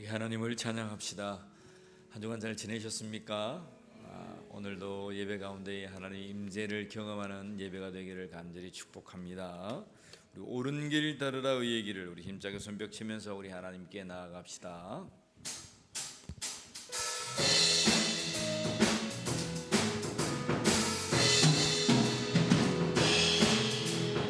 우리 하나님을 찬양합시다. 한 주간 잘 지내셨습니까? 오늘도 예배 가운데 하나님 임재를 경험하는 예배가 되기를 간절히 축복합니다. 우리 옳은 길 따르라 의의 길을 우리 힘차게 손뼉 치면서 우리 하나님께 나아갑시다.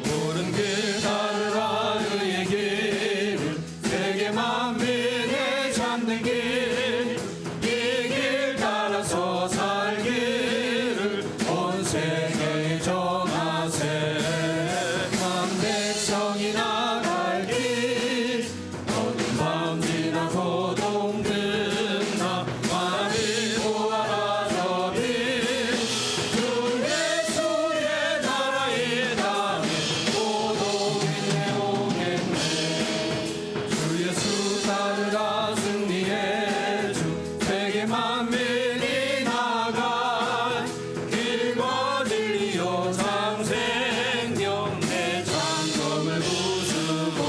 옳은 길 따르라 의의 길을 세계 만민이 찾는 길, 이 길 따라서 살기를 온 세계에 전하세. 한 백성이 나갈 길, 어두운 밤 지나 고동 끝나 만민이 보아라 저 빛. 주 예수의 나라 이 땅에 고독이네 오겠네. 주 예수 따르라 승리의 주, 세계 만민이 나가 길과 진리요 참 생명 내 장검을 부수고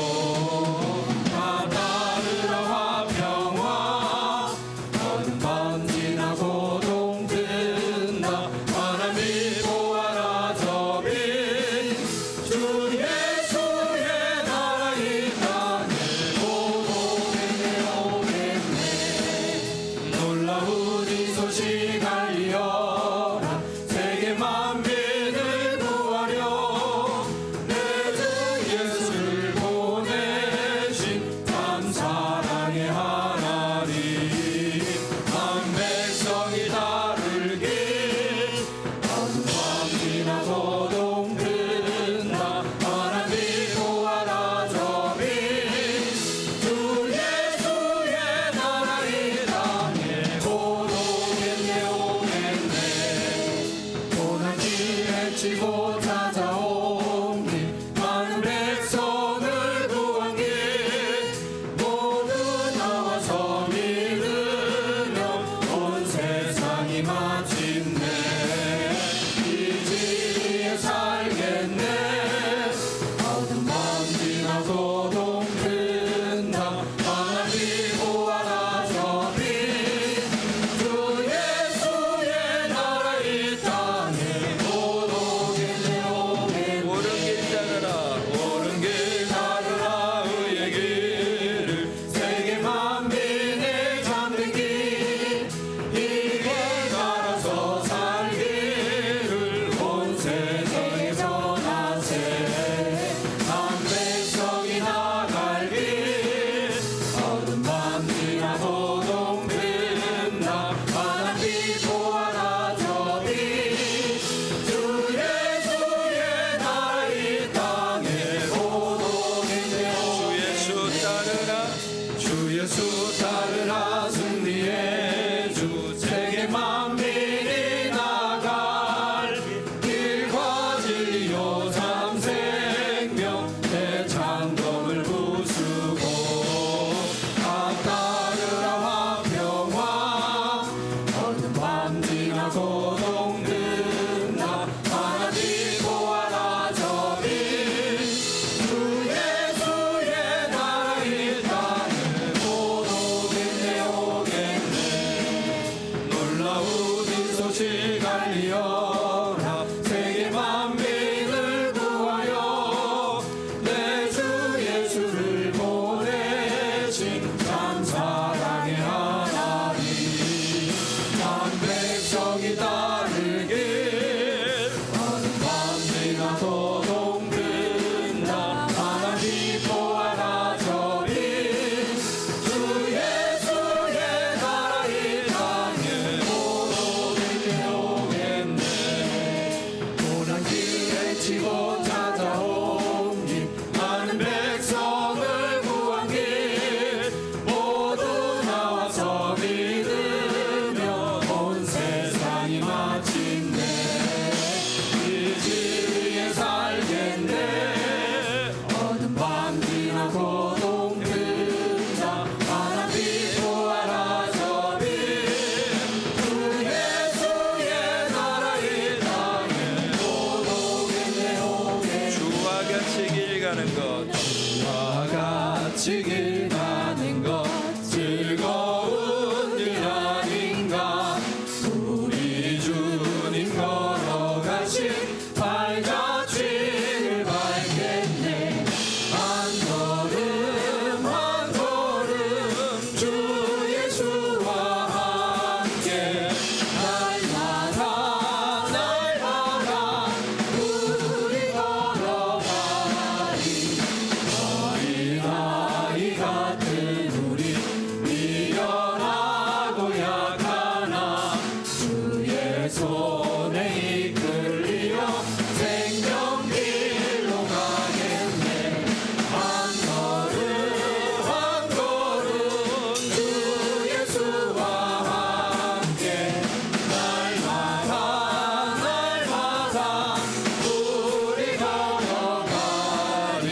다 따르라 화평화. 어두운 밤 지나 고동 끝나 하나님 보아라 저 빛. 주 예수의 나라 이 땅에 고독이네 오겠네. 놀라운 이 소식 알리어라 세계 만민을 구하려 내 주 예수를 보내신 참 사랑의 하나님. 한 백성이 다를 길, 어두운 밤 지나 고동 끝나 하나님 보아라 저 빛. 주 예수의 나라 이 땅에 고독했네 오겠네. 고난길 헤치고 찾아온 길, 많은 백성을 구한 길, 모두 나와서 믿으면 온 세상이 마침내 이 진리에 살겠네. 어두운 밤 지나 고동 끝나 하나님 보아라 저 빛. 주 예수의 나라 이 땅에 고독했네 오겠네. 옳은 길 따르라 옳은 길 따르라 의의 길을 세계 만민이 찾는 길, 이 길 따라서 살기를 온 세상에 전하세. 한 백성이 나갈 길, 어두운 밤 지나 고동 끝나 하나님 보아라 저 빛. 주 예수의 나라 이 땅에 고독했네 주 예수 따르라 주 예수 따르라 승리의 주, 세계 만민이 나갈 길과 진리요 참 생명 내 장검을 부수고 다 따르라 화평화. 어두운 밤 지나 고동 끝나 하나님 보아라 저 빛. 주 예수의 나라 이 땅에 고독했네 오겠네. 놀라운 이 소식 알리어라 세계 만민을 구하여 내 주 예수를 보내신 참 사랑의 하나님. 한 백성이 따를 길, 어두운 밤 지나 고동 끝나 하나님 보아라 저 빛. 주 예수의 나라 이 땅에 고독했네 오겠네. 고난길 헤치고 찾아온 길, 많은 백성을 구한 길, 모두 나와서 믿으며 온 세상이 마침내 이 진리에 살겠네. 어두운 밤 지나 고동 끝나 하나님 보아라 저 빛. 주 예수의 나라 이 땅에 고독했네 오겠네. 주와 같이 길 가는 것 주와 같이 길 가는 것 즐거운 손에 이끌리어 생명길로 가겠네. 한 걸음 한 걸음 주 예수와 함께 날마다 날마다 우리 걸어가리.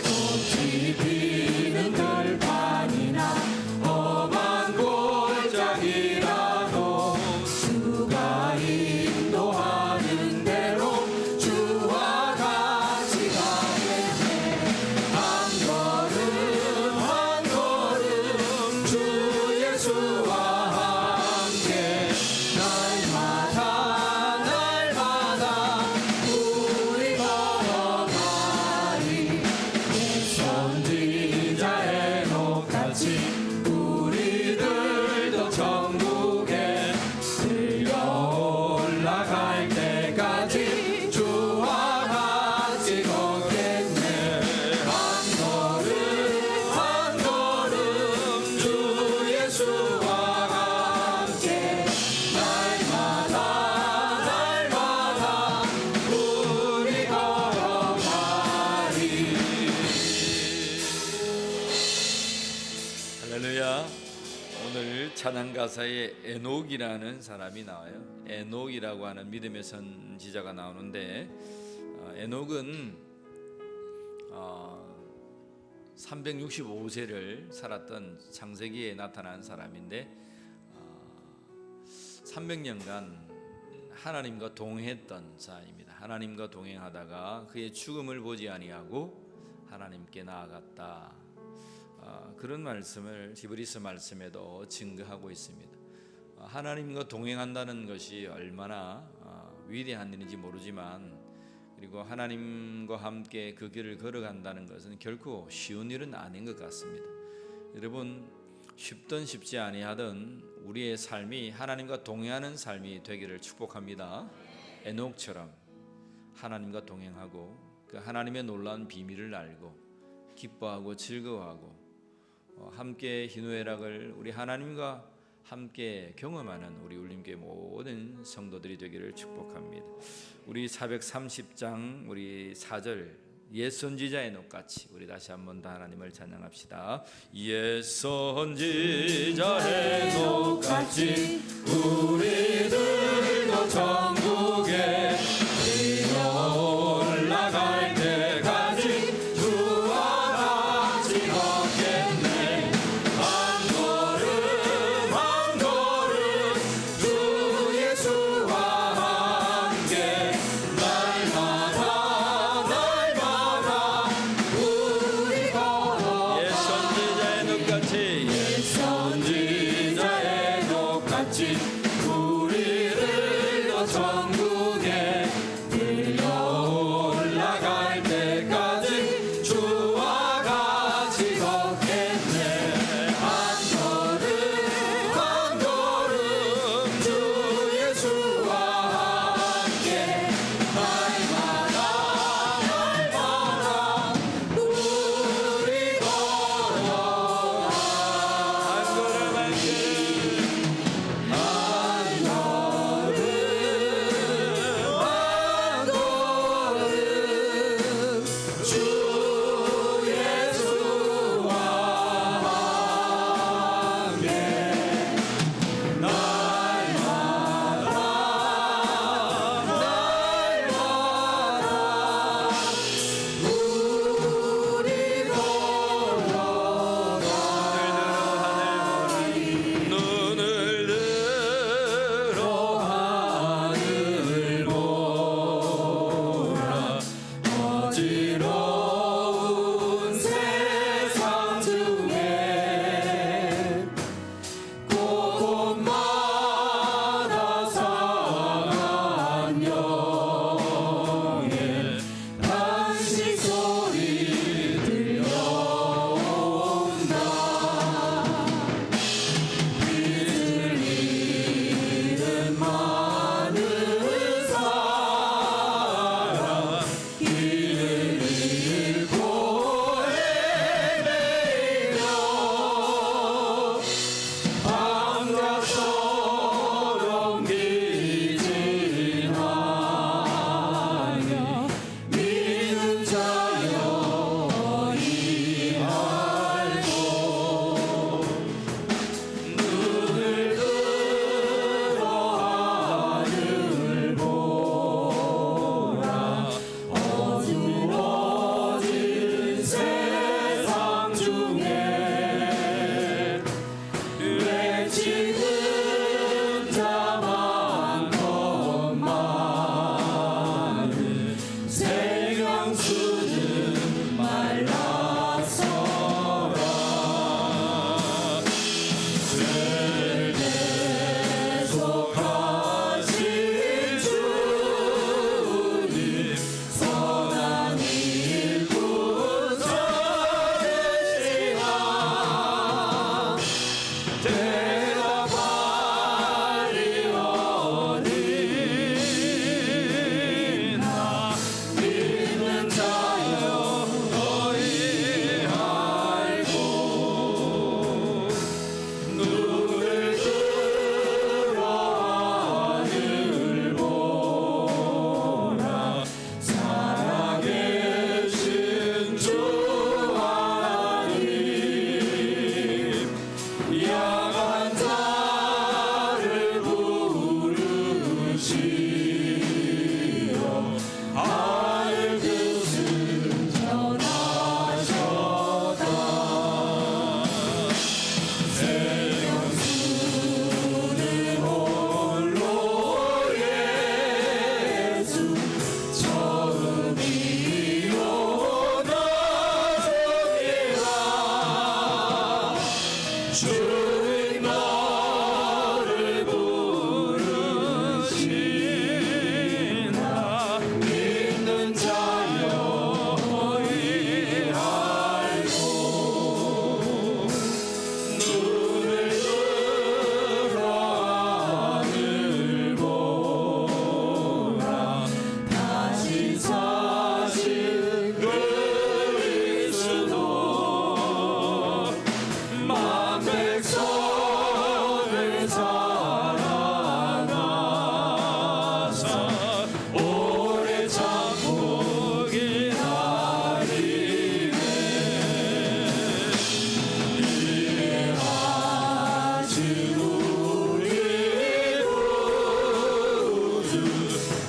꽃이 피는 들판이나 험한 골짜기라도 주가 인도하는 대로 주와 같이 가겠네. 한 걸음 한 걸음 주 예수와 함께 날마다 날마다 우리 걸어가리. 선지자의 녹같이 우리들도 천국에 들려 올라갈 때까지 주와 같이 걷겠네. 한 걸음 한 걸음 주 예수와 함께 날마다 날마다 우리 걸어가리. 할렐루야. 오늘 찬양 가사에 에녹이라는 사람이 나와요. 에녹이라고 하는 믿음의 선지자가 나오는데 에녹은 365세를 살았던 창세기에 나타난 사람인데 300년간 하나님과 동행했던 자입니다. 하나님과 동행하다가 그의 죽음을 보지 아니하고 하나님께 나아갔다. 그런 말씀을 히브리서 말씀에도 증거하고 있습니다. 하나님과 동행한다는 것이 얼마나 위대한 일인지 모르지만, 그리고 하나님과 함께 그 길을 걸어간다는 것은 결코 쉬운 일은 아닌 것 같습니다. 여러분, 쉽든 쉽지 아니하든 우리의 삶이 하나님과 동행하는 삶이 되기를 축복합니다. 에녹처럼 하나님과 동행하고 그 하나님의 놀라운 비밀을 알고 기뻐하고 즐거워하고 함께 희노애락을 우리 하나님과 함께 경험하는 우리 울림교회 모든 성도들이 되기를 축복합니다. 우리 430장 우리 4절 옛선지자 에녹같이 우리 다시 한번 더 하나님을 찬양합시다. 옛선지자 에녹같이 우리들도 천국에 올라갈 때까지 주와 같이 걷겠네. 한 걸음 한 걸음 주 예수와 함께 날마다 날마다 우리 걸어. 옛선지자 에녹같이 선지자의 녹같이 우리들도 천국에 들려 올라갈 때까지 주와 같이 걷겠네. 한 걸음 한 걸음 주 예수와 함께 날마다 날마다 우리 걸어. 한 걸음 한 걸음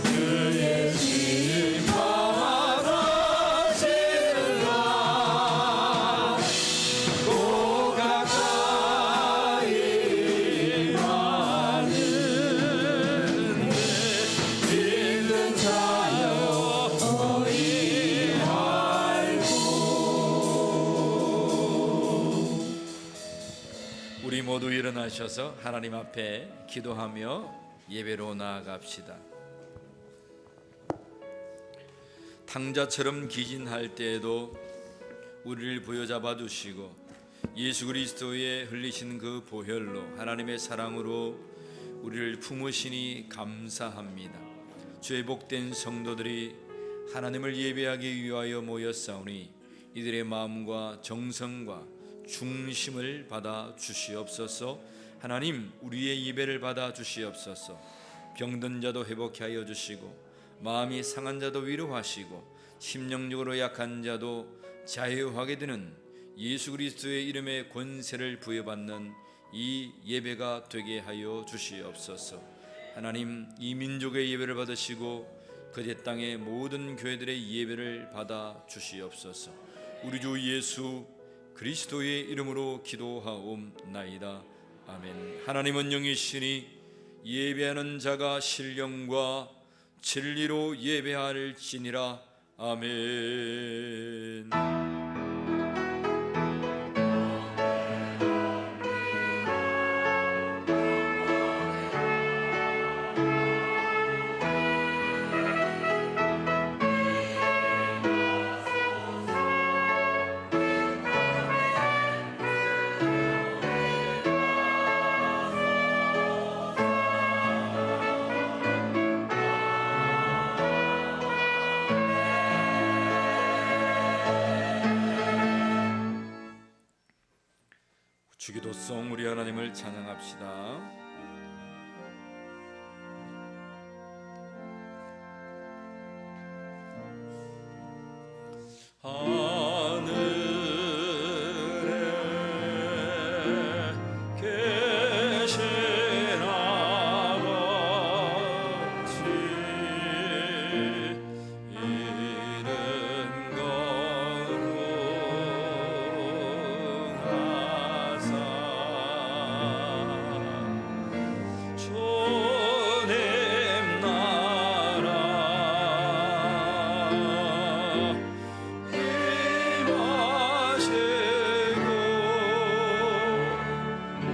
그의 심판하라 지르라 고 가까이 가는데 믿는 자여 너희 우리 모두 일어나셔서 하나님 앞에 기도하며 예배로 나아갑시다. 탕자처럼 기진할 때에도 우리를 부여잡아 주시고 예수 그리스도의 흘리신 그 보혈로 하나님의 사랑으로 우리를 품으시니 감사합니다. 주의 복된 성도들이 하나님을 예배하기 위하여 모였사오니 이들의 마음과 정성과 중심을 받아 주시옵소서. 하나님, 우리의 예배를 받아 주시옵소서. 병든 자도 회복케 하여 주시고 마음이 상한 자도 위로하시고 심령적으로 약한 자도 자유하게 되는 예수 그리스도의 이름의 권세를 부여받는 이 예배가 되게 하여 주시옵소서. 하나님, 이 민족의 예배를 받으시고 그대 땅의 모든 교회들의 예배를 받아 주시옵소서. 우리 주 예수 그리스도의 이름으로 기도하옵나이다. 아멘. 하나님은 영이시니 예배하는 자가 신령과 진리로 예배할지니라. 아멘. 주기도송 우리 하나님을 찬양합시다. 하늘에 계신 아버지 이름 거룩하사 주님 나라 임하시고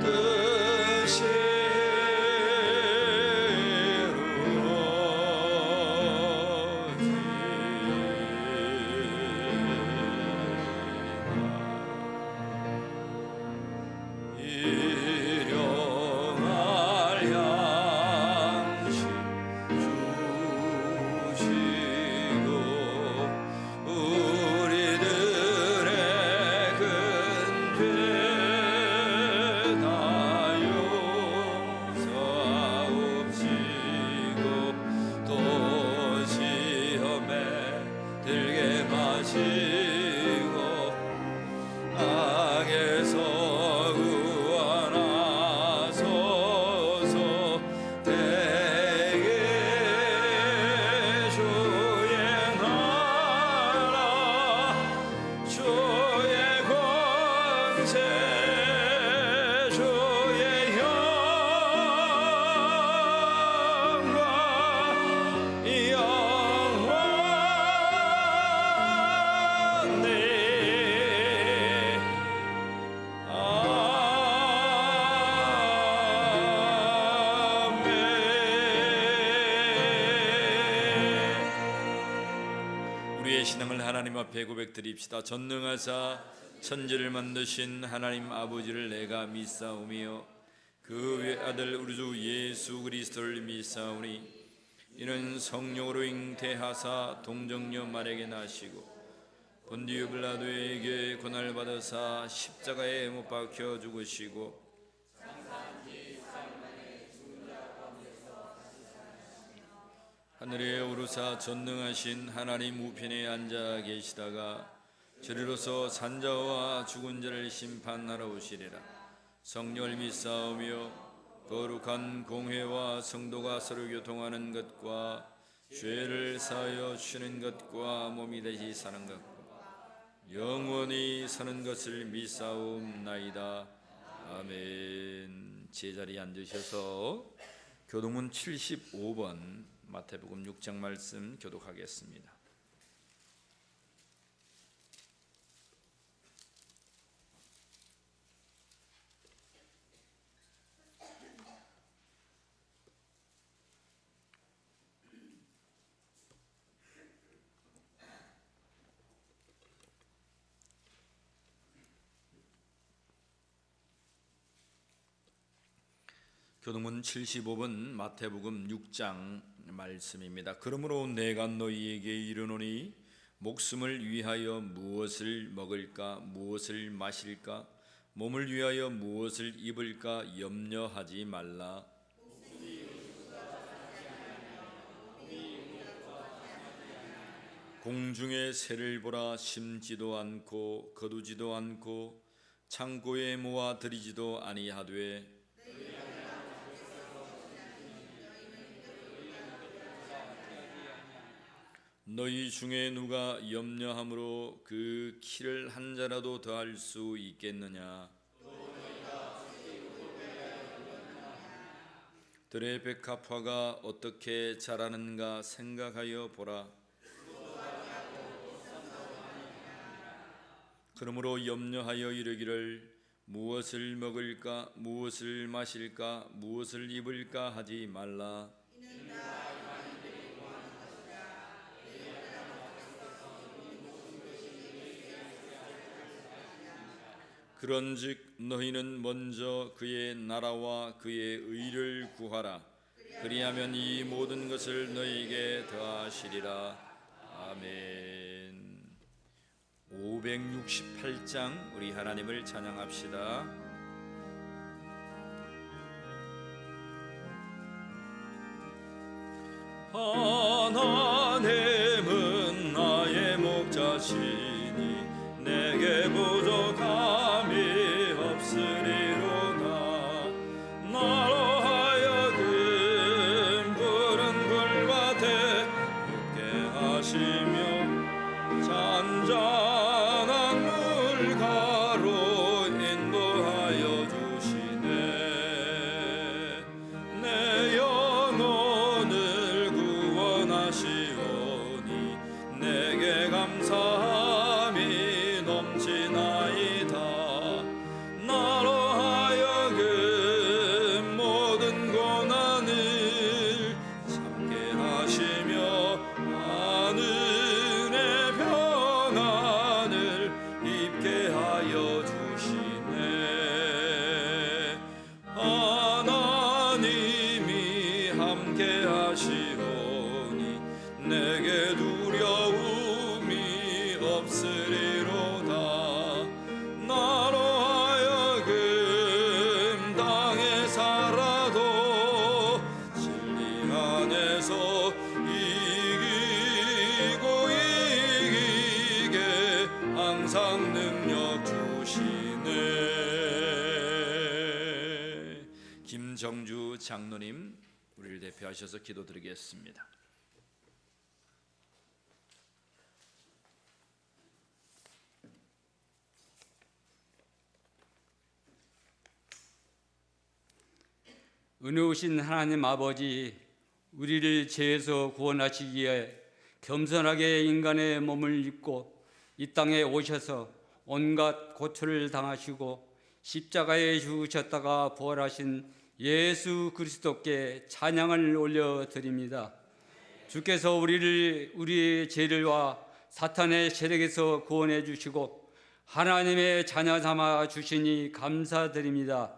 뜻이 이루어지나 일용할 양식 주시고 우리들의 근죄 다 용서하옵시고 또 시험에 들게 마시고 악에서 구원하소서. 대개 주의 나라 주의 권세 주의 영광 우리의 신앙을 하나님 앞에 고백드립시다. 전능하사 천지를 만드신 하나님 아버지를 내가 믿사오며 그 외아들 우리 주 예수 그리스도를 믿사오니 이는 성령으로 잉태하사 동정녀 마리아에게 나시고 본디오 빌라도에게 고난을 받으사 십자가에 못 박혀 죽으시고 하늘에 오르사 전능하신 하나님 우편에 앉아 계시다가 저리로서 산자와 죽은 자를 심판하러 오시리라. 성령을 믿사오며 거룩한 공회와 성도가 서로 교통하는 것과 죄를 사하여 주시는 것과 몸이 되시 사는 것과 영원히 사는 것을 믿사옵나이다. 아멘. 제자리에 앉으셔서 교동문 75번 마태복음 6장 말씀 교독하겠습니다. 교동문 75번 마태복음 6장 말씀입니다. 그러므로 내가 너희에게 이르노니 목숨을 위하여 무엇을 먹을까 무엇을 마실까 몸을 위하여 무엇을 입을까 염려하지 말라. 공중의 새를 보라. 심지도 않고 거두지도 않고 창고에 모아 들이지도 아니하되 너희 중에 누가 염려함으로 그 키를 한 자라도 더할 수 있겠느냐? 들의 백합화가 어떻게 자라는가 생각하여 보라. 그러므로 염려하여 이르기를 무엇을 먹을까 무엇을 마실까 무엇을 입을까 하지 말라. 그런즉 너희는 먼저 그의 나라와 그의 의를 구하라. 그리하면 이 모든 것을 너희에게 더하시리라. 아멘. 568장 우리 하나님을 찬양합시다. 하나님은 나의 목자시니 내게 부족함이 없으리로다. 나로 하여금 푸른 풀밭에 눕게 하시며 잔잔한 물가로 인도하여 주시네. 내 영혼을 구원하시오니 내게 감사함이 넘치나이다. 나로 하여금 모든 고난을 참게 하시며 하늘의 평안을 입게 하여 주시네. 하나님이 함께 하시오니 내게 두려움이 없으리로다. 나로 하여금 땅에 살아도 진리 안에서 이기고 이기게 항상 능력 주시네. 김정주 장로님 우리를 대표하셔서 기도드리겠습니다. 은혜오신 하나님 아버지, 우리를 죄에서 구원하시기 위해 겸손하게 인간의 몸을 입고 이 땅에 오셔서 온갖 고초를 당하시고 십자가에 죽으셨다가 부활하신 예수 그리스도께 찬양을 올려드립니다. 주께서 우리를 우리의 죄를와 사탄의 세력에서 구원해 주시고 하나님의 자녀 삼아 주시니 감사드립니다.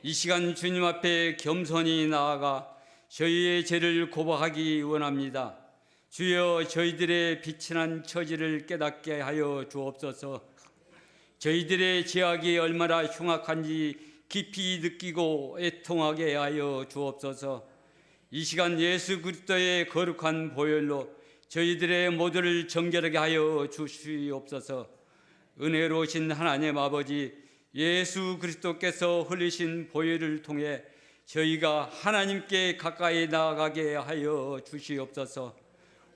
이 시간 주님 앞에 겸손히 나아가 저희의 죄를 고백하기 원합니다. 주여, 저희들의 비천한 처지를 깨닫게 하여 주옵소서. 저희들의 죄악이 얼마나 흉악한지 깊이 느끼고 애통하게 하여 주옵소서. 이 시간 예수 그리스도의 거룩한 보혈로 저희들의 모두를 정결하게 하여 주시옵소서. 은혜로우신 하나님 아버지, 예수 그리스도께서 흘리신 보혈을 통해 저희가 하나님께 가까이 나아가게 하여 주시옵소서.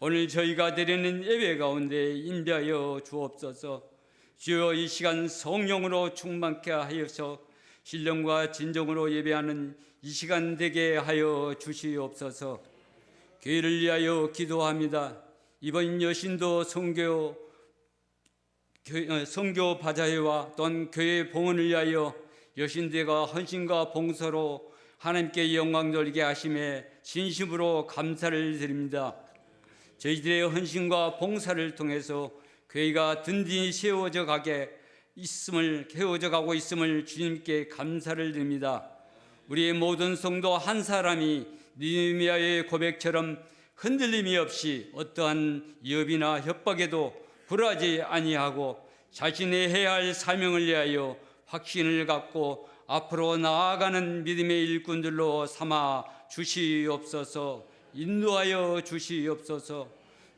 오늘 저희가 드리는 예배 가운데 인도하여 주옵소서. 주여, 이 시간 성령으로 충만케 하여서 신령과 진정으로 예배하는 이 시간 되게 하여 주시옵소서. 교회를 위하여 기도합니다. 이번 여신도 선교 바자회와 또한 교회 봉헌을 위하여 여신대가 헌신과 봉사로 하나님께 영광 돌리게 하심에 진심으로 감사를 드립니다. 저희들의 헌신과 봉사를 통해서 교회가 든든히 세워져 가고 있음을 주님께 감사를 드립니다. 우리의 모든 성도 한 사람이 느헤미야의 고백처럼 흔들림이 없이 어떠한 위협이나 협박에도 굴하지 아니하고 자신의 해야 할 사명을 위하여 확신을 갖고 앞으로 나아가는 믿음의 일꾼들로 삼아 주시옵소서. 인도하여 주시옵소서.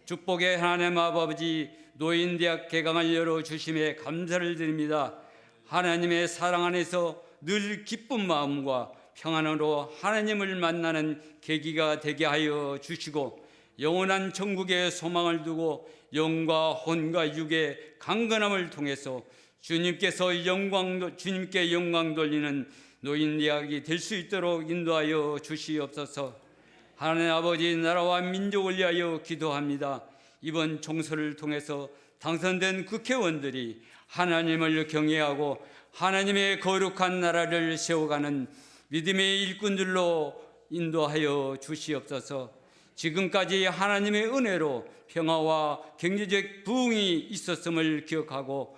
축복의 하나님 아버지, 노인대학 개강을 열어주심에 감사를 드립니다. 하나님의 사랑 안에서 늘 기쁜 마음과 평안으로 하나님을 만나는 계기가 되게 하여 주시고, 영원한 천국의 소망을 두고 영과 혼과 육의 강건함을 통해서 주님께 영광 돌리는 노인대학이 될 수 있도록 인도하여 주시옵소서. 하나님 아버지, 나라와 민족을 위하여 기도합니다. 이번 총선을 통해서 당선된 국회의원들이 하나님을 경외하고 하나님의 거룩한 나라를 세워가는 믿음의 일꾼들로 인도하여 주시옵소서. 지금까지 하나님의 은혜로 평화와 경제적 부흥이 있었음을 기억하고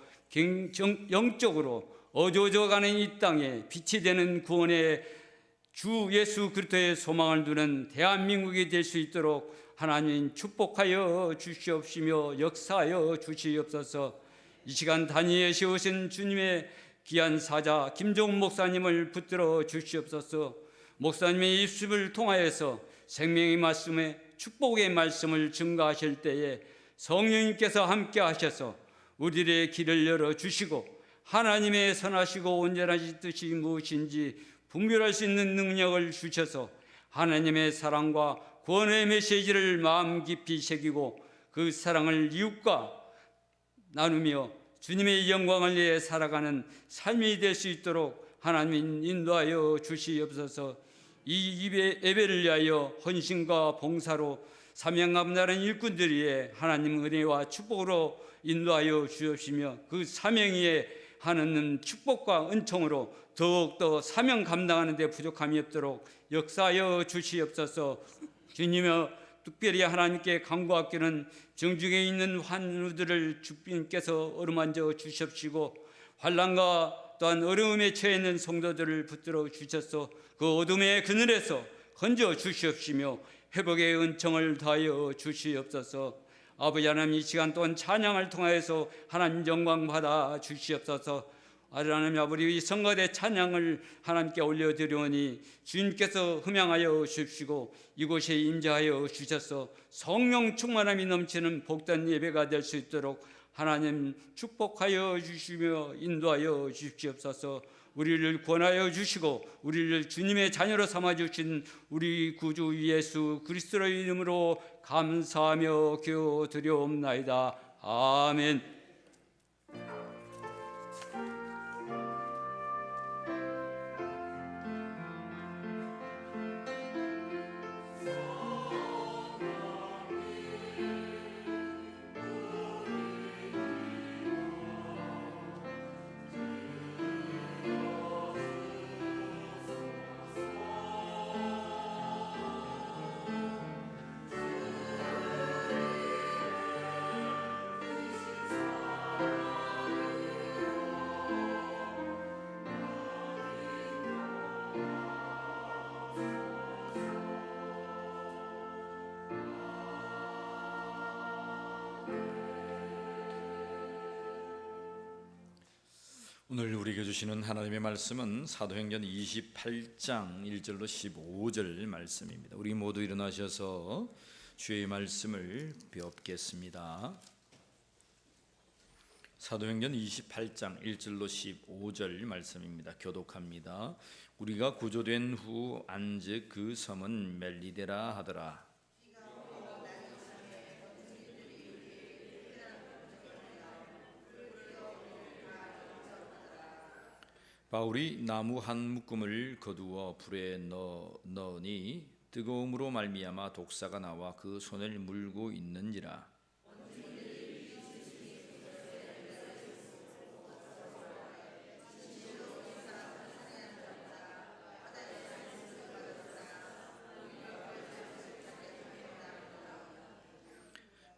영적으로 어두워져가는 이 땅에 빛이 되는 구원의 주 예수 그리스도의 소망을 두는 대한민국이 될 수 있도록 하나님 축복하여 주시옵시며 역사하여 주시옵소서. 이 시간 단위에 세우신 주님의 귀한 사자 김종훈 목사님을 붙들어 주시옵소서. 목사님의 입술을 통하여서 생명의 말씀에 축복의 말씀을 증가하실 때에 성령님께서 함께 하셔서 우리의 길을 열어주시고 하나님의 선하시고 온전하신 뜻이 무엇인지 분별할 수 있는 능력을 주셔서 하나님의 사랑과 구원의 메시지를 마음 깊이 새기고 그 사랑을 이웃과 나누며 주님의 영광을 위해 살아가는 삶이 될 수 있도록 하나님 인도하여 주시옵소서. 이 예배를 위하여 헌신과 봉사로 사명 감당하는 일꾼들 위해 하나님 은혜와 축복으로 인도하여 주옵시며 그 사명 위에 하나님 축복과 은총으로 더욱더 사명 감당하는 데 부족함이 없도록 역사하여 주시옵소서. 주님여, 특별히 하나님께 간구하기는 정중에 있는 환우들을 주님께서 어루만져 주십시고 환난과 또한 어려움에 처해 있는 성도들을 붙들어 주셔서 그 어둠의 그늘에서 건져 주시옵시며 회복의 은총을 더하여 주시옵소서. 아버지 하나님, 이 시간 또한 찬양을 통하여서 하나님 영광 받아 주시옵소서. 하나님 아버지, 이 성가대 찬양을 하나님께 올려드리오니 주님께서 흠양하여 주시고 이곳에 임재하여 주셔서 성령 충만함이 넘치는 복된 예배가 될 수 있도록 하나님 축복하여 주시며 인도하여 주시옵소서. 우리를 구원하여 주시고 우리를 주님의 자녀로 삼아 주신 우리 구주 예수 그리스도의 이름으로 감사하며 기도드리옵나이다. 아멘. 오늘 우리에게 주시는 하나님의 말씀은 사도행전 28장 1절로 15절 말씀입니다. 우리 모두 일어나셔서 주의 말씀을 배웁겠습니다. 사도행전 28장 1절로 15절 말씀입니다. 교독합니다. 우리가 구조된 후 안즉 그 섬은 멜리데라 하더라. 바울이 나무 한 묶음을 거두어 불에 넣으니 뜨거움으로 말미암아 독사가 나와 그 손을 물고 있는지라.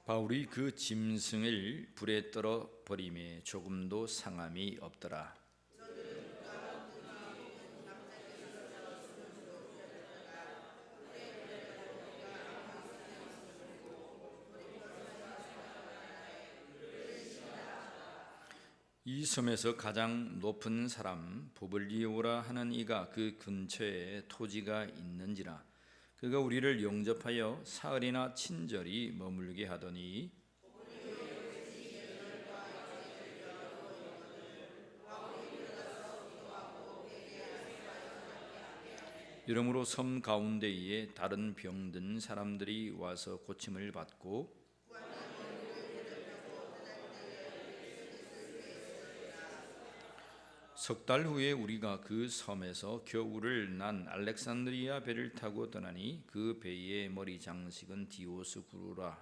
바울이 그 짐승을 불에 떨어 버림에 조금도 상함이 없더라. 이 섬에서 가장 높은 사람 보블리오라 하는 이가 그 근처에 토지가 있는지라. 그가 우리를 영접하여 사흘이나 친절히 머물게 하더니 이러므로 섬 가운데에 다른 병든 사람들이 와서 고침을 받고 석 달 후에 우리가 그 섬에서 겨울을 난 알렉산드리아 배를 타고 떠나니 그 배의 머리 장식은 디오스구루라.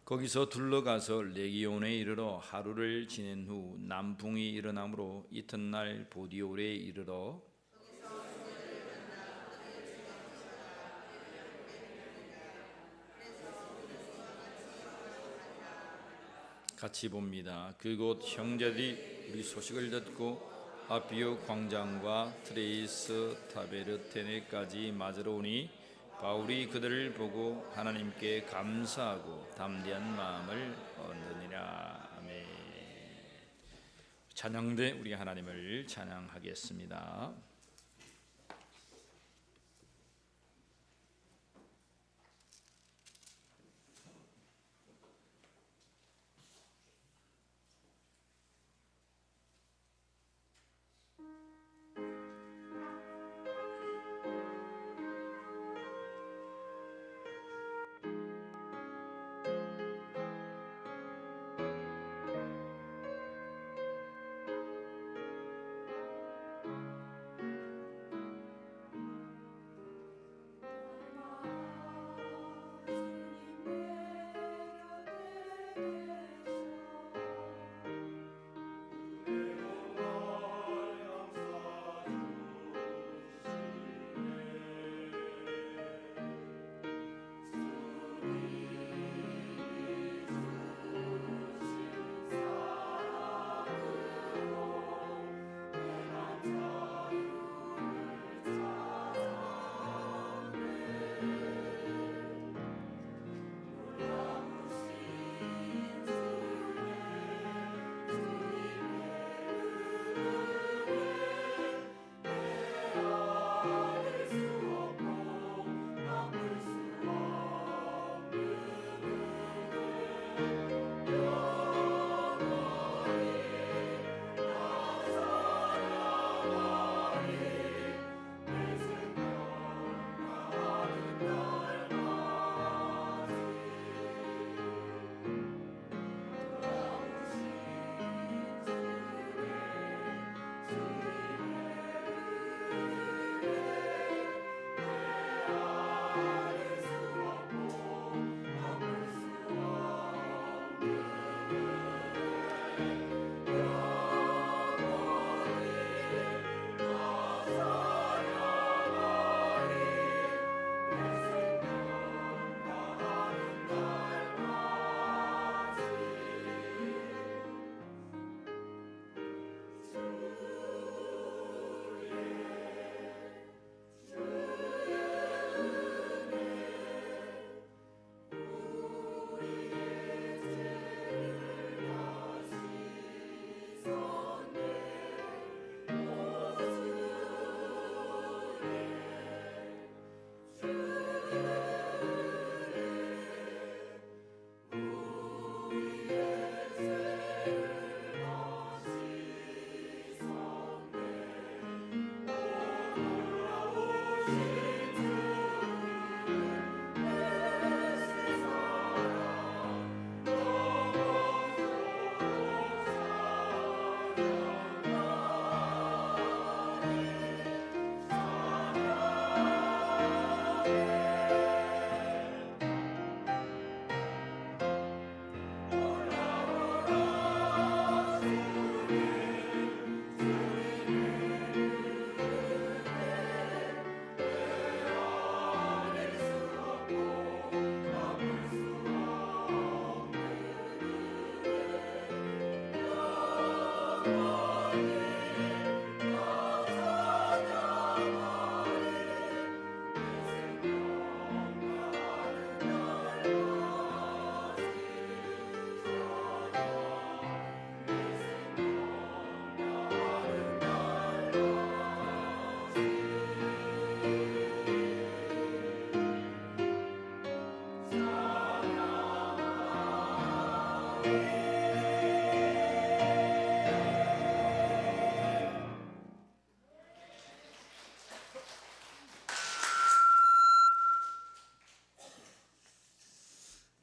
거기서 둘러가서 레기온에 이르러 하루를 지낸 후 남풍이 일어나므로 이튿날 보디올에 이르러 같이 봅니다. 그곳 형제들이 우리 소식을 듣고 아피오 광장과 트레이스 타베르테네까지 맞으러 오니 바울이 그들을 보고 하나님께 감사하고 담대한 마음을 얻으니라. 아멘. 찬양대 우리 하나님을 찬양하겠습니다.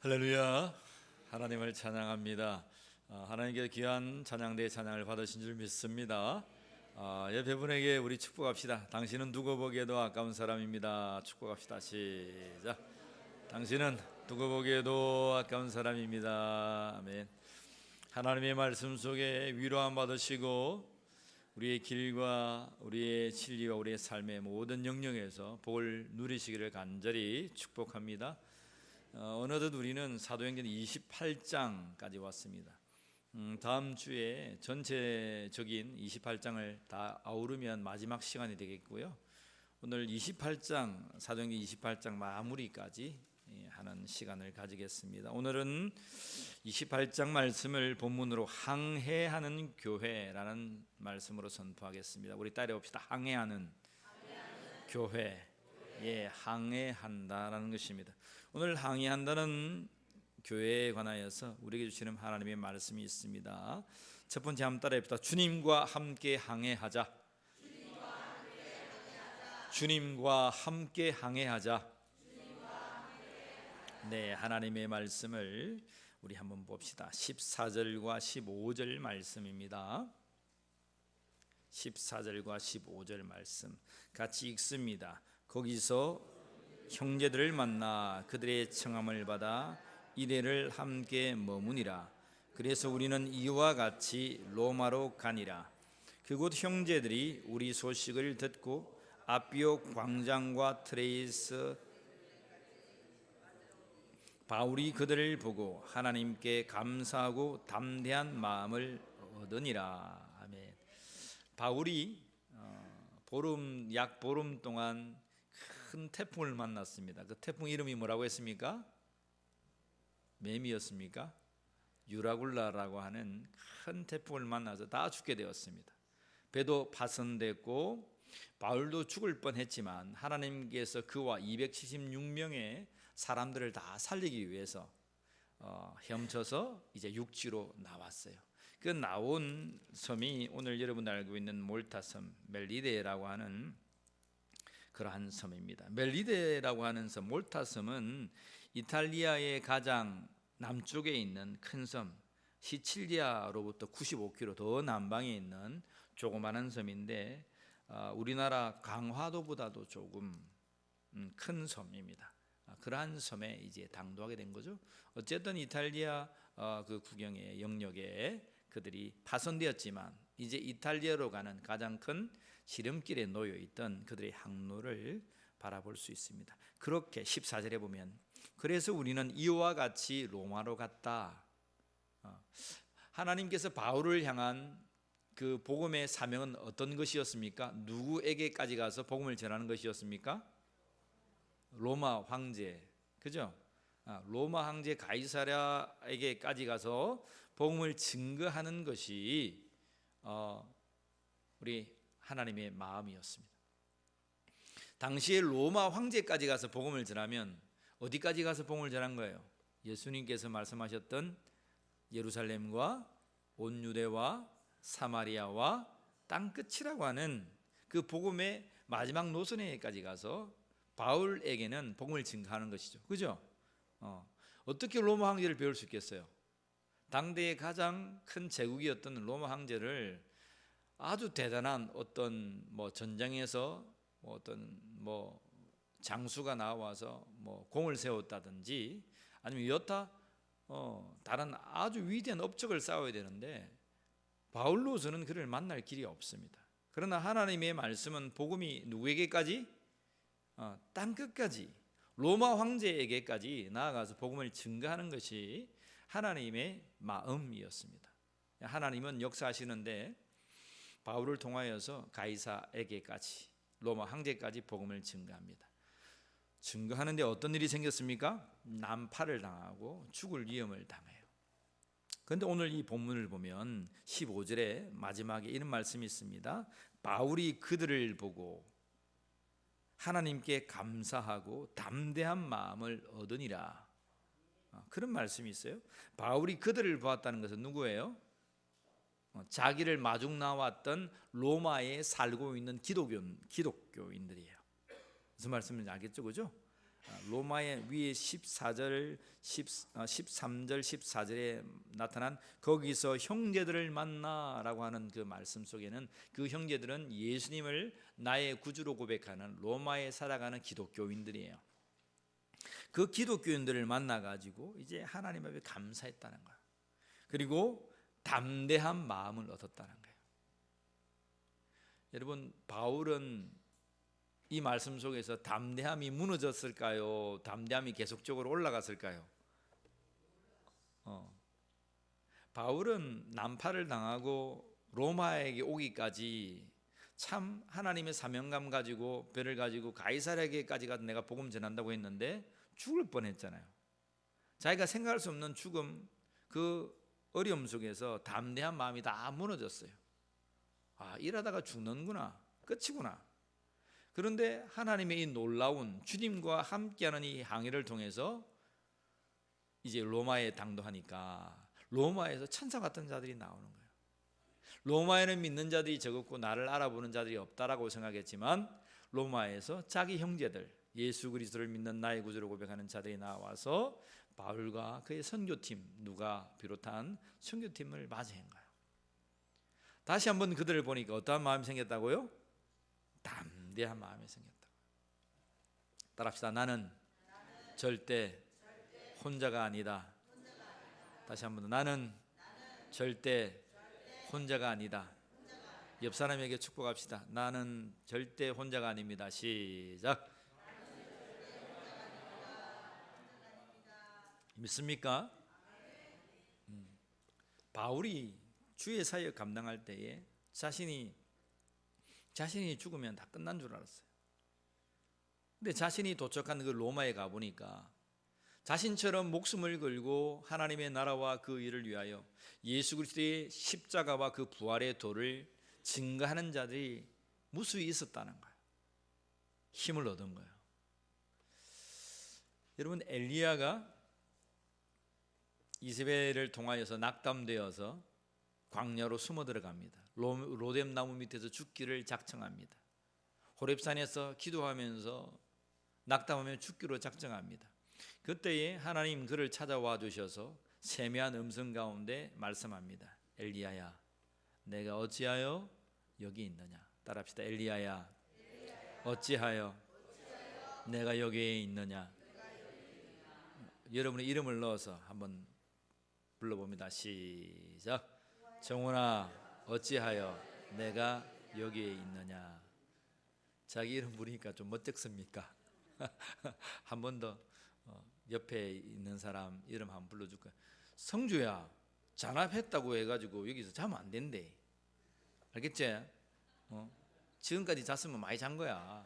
할렐루야. 하나님을 찬양합니다. 하나님께 귀한 찬양대의 찬양을 받으신 줄 믿습니다. 옆에 분에게 우리 축복합시다. 당신은 두고 보기에도 아까운 사람입니다. 축복합시다. 시작. 당신은 두고 보기에도 아까운 사람입니다. 아멘. 하나님의 말씀 속에 위로함 받으시고 우리의 길과 우리의 진리와 우리의 삶의 모든 영역에서 복을 누리시기를 간절히 축복합니다. 어느덧 우리는 사도행전 28장까지 왔습니다. 다음 주에 전체적인 28장을 다 아우르면 마지막 시간이 되겠고요. 오늘 28장, 사도행전 28장 마무리까지 하는 시간을 가지겠습니다. 오늘은 28장 말씀을 본문으로 항해하는 교회라는 말씀으로 선포하겠습니다. 우리 따라해 봅시다. 항해하는 교회. 예, 항해한다라는 것입니다. 오늘 항해한다는 교회에 관하여서 우리에게 주시는 하나님의 말씀이 있습니다. 첫 번째 한번 따라해봅시다. 주님과 함께 항해하자. 주님과 함께 항해하자. 네, 하나님의 말씀을 우리 한번 봅시다. 14절과 15절 말씀입니다. 14절과 15절 말씀 같이 읽습니다. 거기서 형제들을 만나 그들의 청함을 받아 이레를 함께 머무니라. 그래서 우리는 이와 같이 로마로 가니라. 그곳 형제들이 우리 소식을 듣고 아비오 광장과 트레이스 바울이 그들을 보고 하나님께 감사하고 담대한 마음을 얻으니라. 아멘. 바울이 약 보름 동안 큰 태풍을 만났습니다. 그 태풍 이름이 뭐라고 했습니까? 매미였습니까? 유라굴라라고 하는 큰 태풍을 만나서 다 죽게 되었습니다. 배도 파손됐고 바울도 죽을 뻔했지만 하나님께서 그와 276명의 사람들을 다 살리기 위해서 헤엄쳐서 이제 육지로 나왔어요. 그 나온 섬이 오늘 여러분 알고 있는 몰타섬 멜리데라고 하는 그러한 섬입니다. 멜리데라고 하는 섬, 몰타섬은 이탈리아의 가장 남쪽에 있는 큰 섬, 시칠리아로부터 95km 더 남방에 있는 조그마한 섬인데 우리나라 강화도보다도 조금 큰 섬입니다. 그러한 섬에 이제 당도하게 된 거죠. 어쨌든 이탈리아 그 국경의 영역에 그들이 파손되었지만 이제 이탈리아로 가는 가장 큰 지름길에 놓여 있던 그들의 항로를 바라볼 수 있습니다. 그렇게 14절에 보면 그래서 우리는 이와 같이 로마로 갔다. 하나님께서 바울을 향한 그 복음의 사명은 어떤 것이었습니까? 누구에게까지 가서 복음을 전하는 것이었습니까? 로마 황제, 그죠? 로마 황제 가이사랴에게까지 가서 복음을 증거하는 것이 우리 하나님의 마음이었습니다. 당시에 로마 황제까지 가서 복음을 전하면 어디까지 가서 복음을 전한 거예요? 예수님께서 말씀하셨던 예루살렘과 온 유대와 사마리아와 땅끝이라고 하는 그 복음의 마지막 노선에까지 가서 바울에게는 복음을 증거하는 것이죠. 그죠? 어떻게 로마 황제를 배울 수 있겠어요? 당대의 가장 큰 제국이었던 로마 황제를 아주 대단한 어떤 전장에서 어떤 장수가 나와서 공을 세웠다든지 아니면 여타 다른 아주 위대한 업적을 쌓아야 되는데 바울로서는 그를 만날 길이 없습니다. 그러나 하나님의 말씀은 복음이 누구에게까지? 땅끝까지 로마 황제에게까지 나아가서 복음을 증거하는 것이 하나님의 마음이었습니다. 하나님은 역사하시는데 바울을 통하여서 가이사에게까지 로마 황제까지 복음을 증거합니다. 증거하는데 어떤 일이 생겼습니까? 난파를 당하고 죽을 위험을 당해요. 그런데 오늘 이 본문을 보면 15절에 마지막에 이런 말씀이 있습니다. 바울이 그들을 보고 하나님께 감사하고 담대한 마음을 얻으니라. 그런 말씀이 있어요. 바울이 그들을 보았다는 것은 누구예요? 자기를 마중 나왔던 로마에 살고 있는 기독교인들이에요. 무슨 말씀인지 알겠죠, 그죠? 로마의 위에 13절 14절에 나타난 거기서 형제들을 만나라고 하는 그 말씀 속에는 그 형제들은 예수님을 나의 구주로 고백하는 로마에 살아가는 기독교인들이에요. 그 기독교인들을 만나 가지고 이제 하나님 앞에 감사했다는 거예요. 그리고 담대한 마음을 얻었다는 거예요. 여러분, 바울은 이 말씀 속에서 담대함이 무너졌을까요? 담대함이 계속적으로 올라갔을까요? 바울은 난파를 당하고 로마에게 오기까지 참 하나님의 사명감 가지고 배를 가지고 가이사랴에게까지 가서 내가 복음 전한다고 했는데 죽을 뻔했잖아요. 자기가 생각할 수 없는 죽음, 그 어려움 속에서 담대한 마음이 다 무너졌어요. 일하다가 죽는구나, 끝이구나. 그런데 하나님의 이 놀라운 주님과 함께하는 이 항해를 통해서 이제 로마에 당도하니까 로마에서 천사 같은 자들이 나오는 거예요. 로마에는 믿는 자들이 적었고 나를 알아보는 자들이 없다라고 생각했지만 로마에서 자기 형제들, 예수 그리스도를 믿는 나의 구주로 고백하는 자들이 나와서 바울과 그의 선교팀, 누가 비롯한 선교팀을 맞이한 거예요. 다시 한번 그들을 보니까 어떠한 마음이 생겼다고요? 담대한 마음이 생겼다. 따라합시다. 나는 절대 혼자가 아니다. 다시 한번 나는 절대 혼자가 아니다. 옆 사람에게 축복합시다. 나는 절대 혼자가 아닙니다. 시작. 믿습니까? 바울이 주의 사역 감당할 때에 자신이 죽으면 다 끝난 줄 알았어요. 근데 자신이 도착한 그 로마에 가보니까 자신처럼 목숨을 걸고 하나님의 나라와 그 일을 위하여 예수 그리스도의 십자가와 그 부활의 도를 증거하는 자들이 무수히 있었다는 거예요. 힘을 얻은 거예요. 여러분, 엘리야가 이세벨을 통하여서 낙담되어서 광야로 숨어 들어갑니다. 로뎀 나무 밑에서 죽기를 작정합니다. 호렙산에서 기도하면서 낙담하며 죽기로 작정합니다. 그때에 하나님 그를 찾아와 주셔서 세미한 음성 가운데 말씀합니다. 엘리야야, 내가 어찌하여 여기 있느냐. 따라합시다. 엘리야야, 어찌하여 내가 여기에 있느냐. 여러분의 이름을 넣어서 한번 불러봅니다. 시작. 정훈아, 어찌하여 내가 여기에 있느냐. 자기 이름 부르니까 좀 멋쩍습니까? 한 번 더 옆에 있는 사람 이름 한번 불러줄까요? 성주야, 잔압했다고 해가지고 여기서 자면 안 된대. 알겠지? 지금까지 잤으면 많이 잔 거야.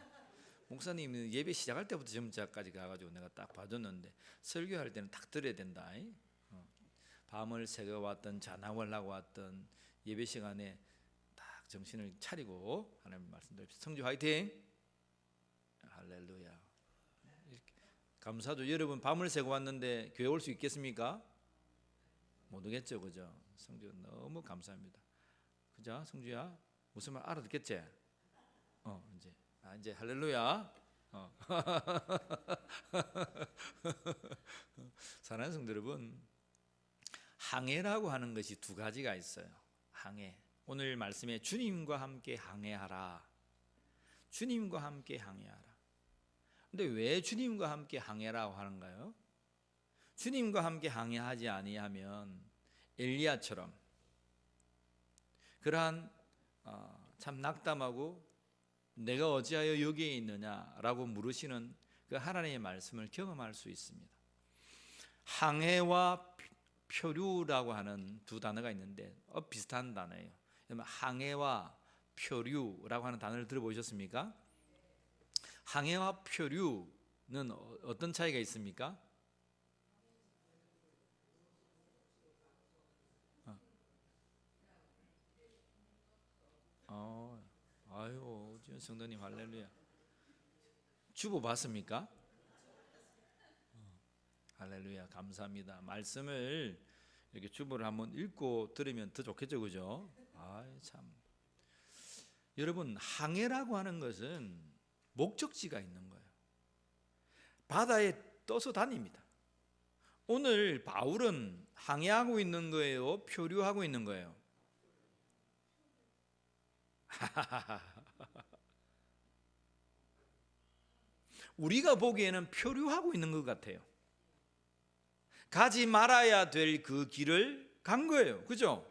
목사님은 예배 시작할 때부터 점자까지 가가지고 내가 딱 봐줬는데 설교할 때는 딱 들어야 된다. 밤을 새겨왔던 잔압을 하고 왔던 예배 시간에 딱 정신을 차리고 하나님 말씀드립시다. 성주 화이팅! 할렐루야. 감사도. 여러분 밤을 새고 왔는데 교회 올 수 있겠습니까? 못 오겠죠, 그죠? 성주 너무 감사합니다. 그죠, 성주야? 무슨 말 알아듣겠지? 이제 할렐루야. 사랑하는 성도 여러분, 항해라고 하는 것이 두 가지가 있어요. 항해. 오늘 말씀에 주님과 함께 항해하라. 주님과 함께 항해하라. 근데 왜 주님과 함께 항해라고 하는가요? 주님과 함께 항해하지 아니하면 엘리야처럼 그러한 참 낙담하고 내가 어찌하여 여기에 있느냐라고 물으시는 그 하나님의 말씀을 경험할 수 있습니다. 항해와 표류라고 하는 두 단어가 있는데 비슷한 단어예요. 항해와 표류라고 하는 단어를 들어보셨습니까? 항해와 표류는 어떤 차이가 있습니까? 아유, 성도님 할렐루야. 주보 봤습니까? 할렐루야, 감사합니다. 말씀을 이렇게 주보를 한번 읽고 들으면 더 좋겠죠, 그죠? 참. 여러분, 항해라고 하는 것은 목적지가 있는 거예요. 바다에 떠서 다닙니다. 오늘 바울은 항해하고 있는 거예요? 표류하고 있는 거예요? 우리가 보기에는 표류하고 있는 것 같아요. 가지 말아야 될 그 길을 간 거예요. 그죠?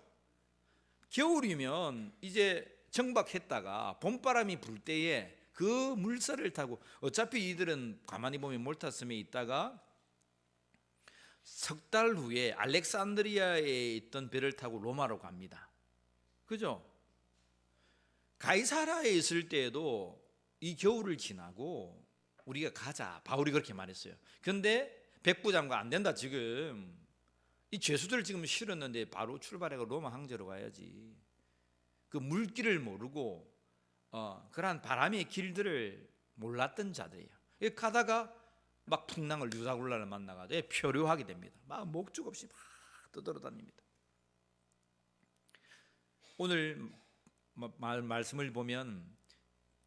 겨울이면 이제 정박했다가 봄바람이 불 때에 그 물살을 타고, 어차피 이들은 가만히 보면 몰타섬에 있다가 석 달 후에 알렉산드리아에 있던 배를 타고 로마로 갑니다. 그죠? 가이사라에 있을 때에도 이 겨울을 지나고 우리가 가자, 바울이 그렇게 말했어요. 그런데 백부장과 안 된다, 지금 이 죄수들 지금 실었는데 바로 출발해서 로마 항저로 가야지. 그 물길을 모르고 그러한 바람의 길들을 몰랐던 자들이에요. 가다가 막 풍랑을 유다굴라를 만나가지고 표류하게 됩니다. 막 목적 없이 막 떠돌아다닙니다. 오늘 말씀을 보면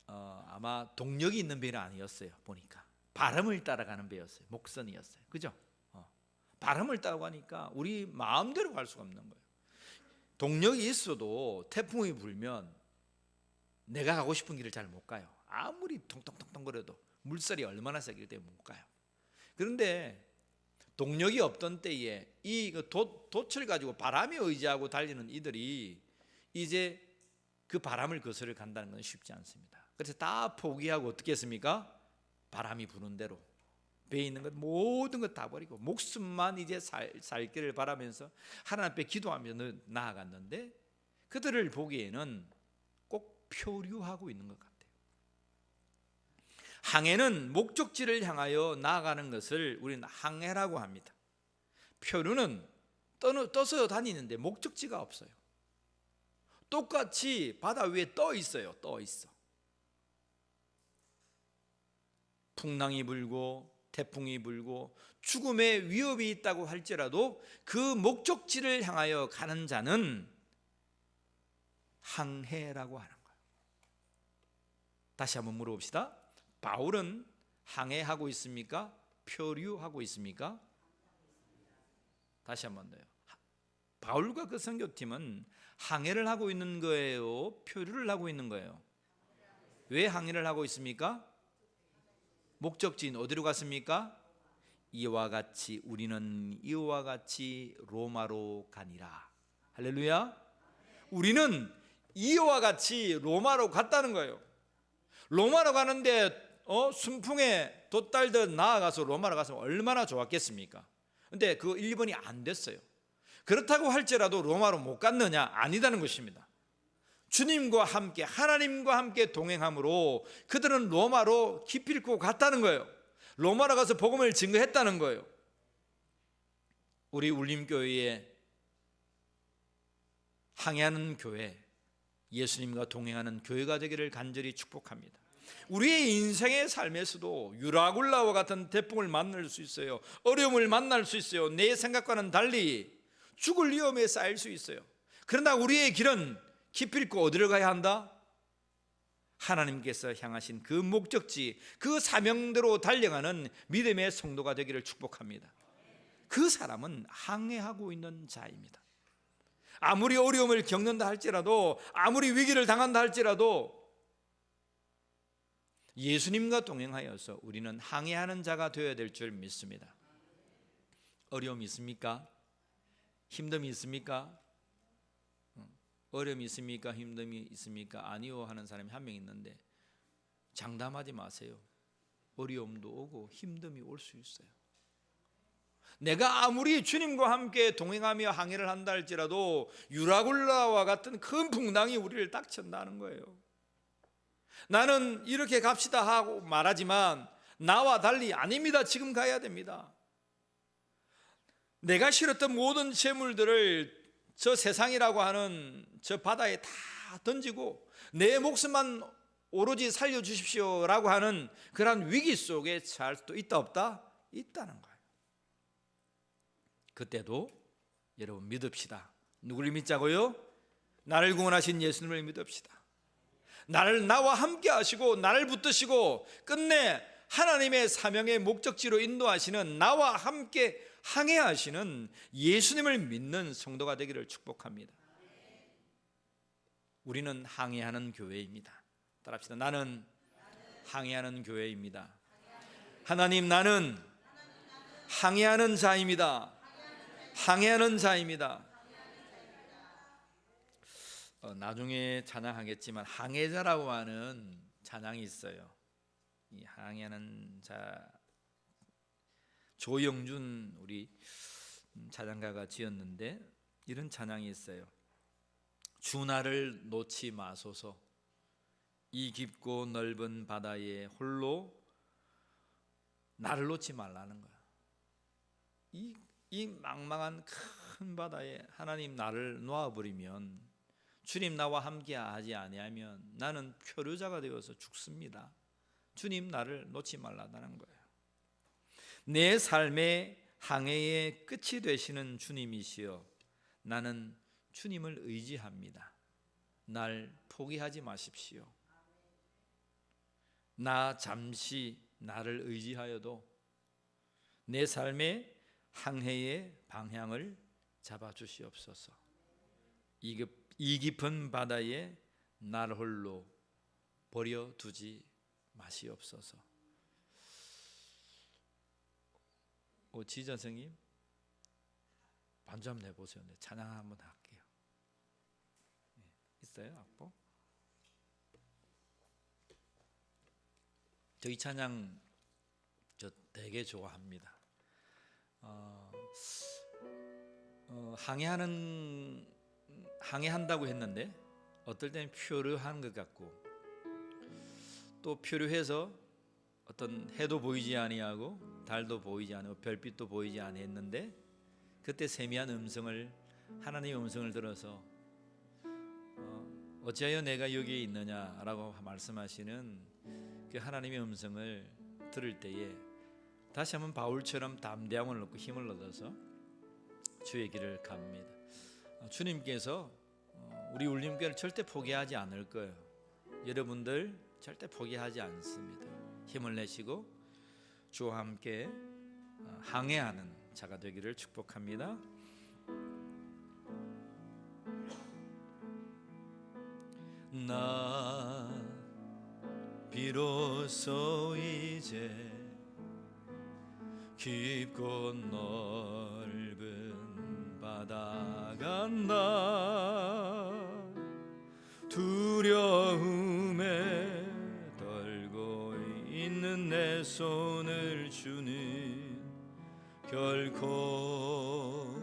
아마 동력이 있는 배는 아니었어요. 보니까 바람을 따라가는 배였어요. 목선이었어요. 그죠? 바람을 따라가니까 우리 마음대로 갈 수가 없는 거예요. 동력이 있어도 태풍이 불면 내가 가고 싶은 길을 잘 못 가요. 아무리 통통통통 거려도 물살이 얼마나 세기 때문에 못 가요. 그런데 동력이 없던 때에 이 돛을 가지고 바람에 의지하고 달리는 이들이 이제 그 바람을 거스를 간다는 건 쉽지 않습니다. 그래서 다 포기하고 어떻게 했습니까? 바람이 부는 대로 배에 있는 것 모든 것 다 버리고 목숨만 이제 살 길을 바라면서 하나님 앞에 기도하며 나아갔는데, 그들을 보기에는 꼭 표류하고 있는 것 같아요. 항해는 목적지를 향하여 나아가는 것을 우리는 항해라고 합니다. 표류는 떠서 다니는데 목적지가 없어요. 똑같이 바다 위에 떠 있어요. 떠 있어. 풍랑이 불고 태풍이 불고 죽음의 위협이 있다고 할지라도 그 목적지를 향하여 가는 자는 항해라고 하는 거예요. 다시 한번 물어봅시다. 바울은 항해하고 있습니까? 표류하고 있습니까? 다시 한번 더요. 바울과 그 선교팀은 항해를 하고 있는 거예요? 표류를 하고 있는 거예요? 왜 항해를 하고 있습니까? 목적지인 어디로 갔습니까? 우리는 이와 같이 로마로 가니라. 할렐루야. 우리는 이와 같이 로마로 갔다는 거예요. 로마로 가는데 순풍에 돛달듯 나아가서 로마로 갔으면 얼마나 좋았겠습니까? 근데 그 1번이 안 됐어요. 그렇다고 할지라도 로마로 못 갔느냐? 아니다는 것입니다. 주님과 함께, 하나님과 함께 동행함으로 그들은 로마로 기필코 갔다는 거예요. 로마로 가서 복음을 증거했다는 거예요. 우리 울림교회에 항해하는 교회, 예수님과 동행하는 교회가 되기를 간절히 축복합니다. 우리의 인생의 삶에서도 유라굴라와 같은 태풍을 만날 수 있어요. 어려움을 만날 수 있어요. 내 생각과는 달리 죽을 위험에 쌓일 수 있어요. 그러나 우리의 길은 기필코 어디로 가야 한다? 하나님께서 향하신 그 목적지, 그 사명대로 달려가는 믿음의 성도가 되기를 축복합니다. 그 사람은 항해하고 있는 자입니다. 아무리 어려움을 겪는다 할지라도, 아무리 위기를 당한다 할지라도 예수님과 동행하여서 우리는 항해하는 자가 되어야 될 줄 믿습니다. 어려움이 있습니까? 힘듦이 있습니까? 어려움이 있습니까? 힘듦이 있습니까? 아니요 하는 사람이 한 명 있는데 장담하지 마세요. 어려움도 오고 힘듦이 올 수 있어요. 내가 아무리 주님과 함께 동행하며 항해를 한다 할지라도 유라굴라와 같은 큰 풍랑이 우리를 딱 친다는 거예요. 나는 이렇게 갑시다 하고 말하지만 나와 달리 아닙니다. 지금 가야 됩니다. 내가 실었던 모든 재물들을 저 세상이라고 하는 저 바다에 다 던지고 내 목숨만 오로지 살려주십시오라고 하는 그런 위기 속에 살 수도 있다 없다? 있다는 거예요. 그때도 여러분 믿읍시다. 누구를 믿자고요? 나를 구원하신 예수님을 믿읍시다. 나와 함께 하시고 나를 붙드시고 끝내 하나님의 사명의 목적지로 인도하시는, 나와 함께 항해하시는 예수님을 믿는 성도가 되기를 축복합니다. 우리는 항해하는 교회입니다. 따라합시다. 나는 항해하는 교회입니다. 하나님, 나는 항해하는 자입니다. 항해하는 자입니다. 나중에 찬양하겠지만 항해자라고 하는 찬양이 있어요. 이 항해하는 자, 조영준 우리 찬양가가 지었는데 이런 찬양이 있어요. 주 나를 놓지 마소서, 이 깊고 넓은 바다에 홀로 나를 놓지 말라는 거야. 이 망망한 큰 바다에 하나님 나를 놓아버리면, 주님 나와 함께 하지 아니하면 나는 표류자가 되어서 죽습니다. 주님 나를 놓지 말라는 거예요. 내 삶의 항해의 끝이 되시는 주님이시여, 나는 주님을 의지합니다. 날 포기하지 마십시오. 나 잠시 나를 의지하여도 내 삶의 항해의 방향을 잡아주시옵소서. 이 깊은 바다에 날 홀로 버려두지 마시옵소서. 지전생님 반주 한번 해보세요. 네, 찬양 한번 할게요. 네, 있어요 악보? 저 이 찬양 저 되게 좋아합니다. 항해한다고 했는데 어떨 때는 표류한 것 같고, 또 표류해서 어떤 해도 보이지 아니하고 달도 보이지 않고 별빛도 보이지 아니했는데, 그때 세미한 음성을, 하나님의 음성을 들어서 어찌하여 내가 여기에 있느냐라고 말씀하시는 그 하나님의 음성을 들을 때에 다시 한번 바울처럼 담대함을 얻고 힘을 얻어서 주의 길을 갑니다. 주님께서 우리 울림교회를 절대 포기하지 않을 거예요. 여러분들 절대 포기하지 않습니다. 힘을 내시고 주와 함께 항해하는 자가 되기를 축복합니다. 나 비로소 이제 깊고 넓은 바다가 나 두려움에 떨고 있는 내 손을 주는 결코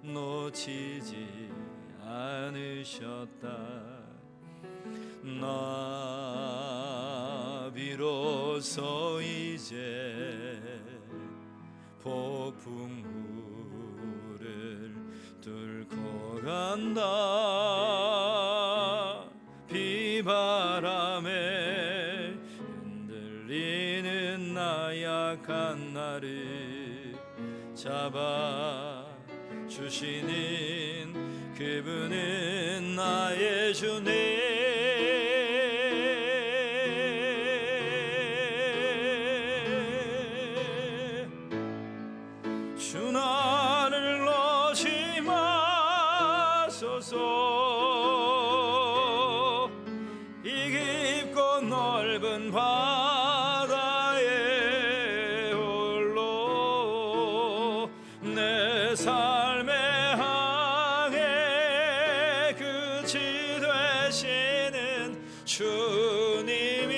놓치지 않으셨다. 나 비로소 이제 폭풍우를 뚫고 간다. 비바람에 흔들리는 나약한 나를 잡아 주시는 그분은 나의 주님. 주 나를 놓지 마소서, 이 깊고 넓은 바다에 홀로 내 삶의 항해 끝이 되시는 주님이시여.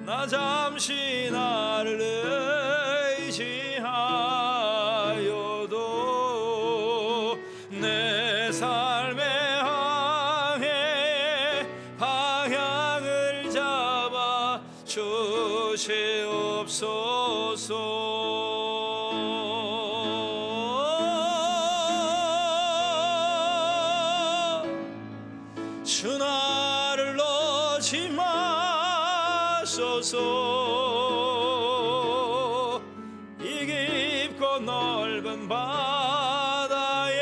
나 잠시 나를 의지하여도 내 삶의 항해 방향을 잡아 주시옵소서. 주 나를 놓지 마 마소서. 이 깊고 넓은 바다에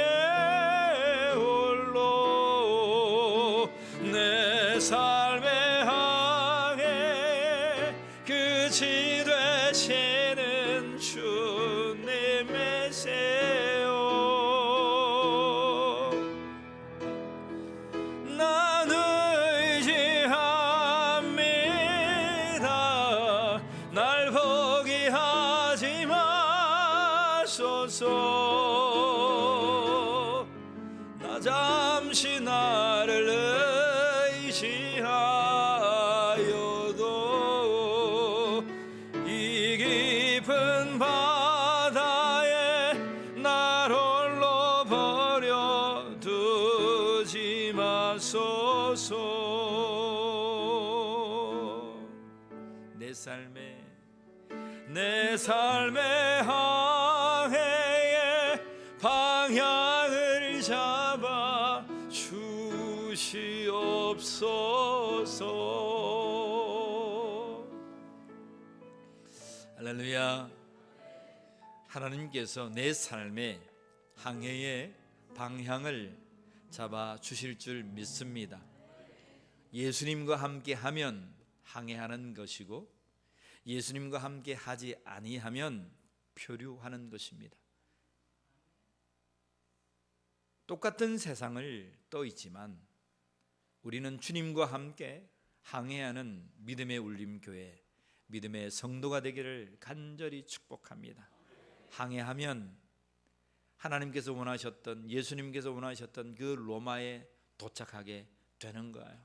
홀로 내 삶의 항해 끝이 되시는 주님의 세요. 난 의지합니다. 날 포기하지 마소서. 나 잠시 나를 의지하여도 이 깊은 바다에 날 홀로 버려두지 마소서. 내 삶의 항해에 방향을 잡아 주시옵소서. 할렐루야. 하나님께서 내 삶의 항해의 방향을 잡아 주실 줄 믿습니다. 예수님과 함께 하면 항해하는 것이고 예수님과 함께 하지 아니하면 표류하는 것입니다. 똑같은 세상을 떠 있지만 우리는 주님과 함께 항해하는 믿음의 울림교회, 믿음의 성도가 되기를 간절히 축복합니다. 항해하면 하나님께서 원하셨던, 예수님께서 원하셨던 그 로마에 도착하게 되는 거예요.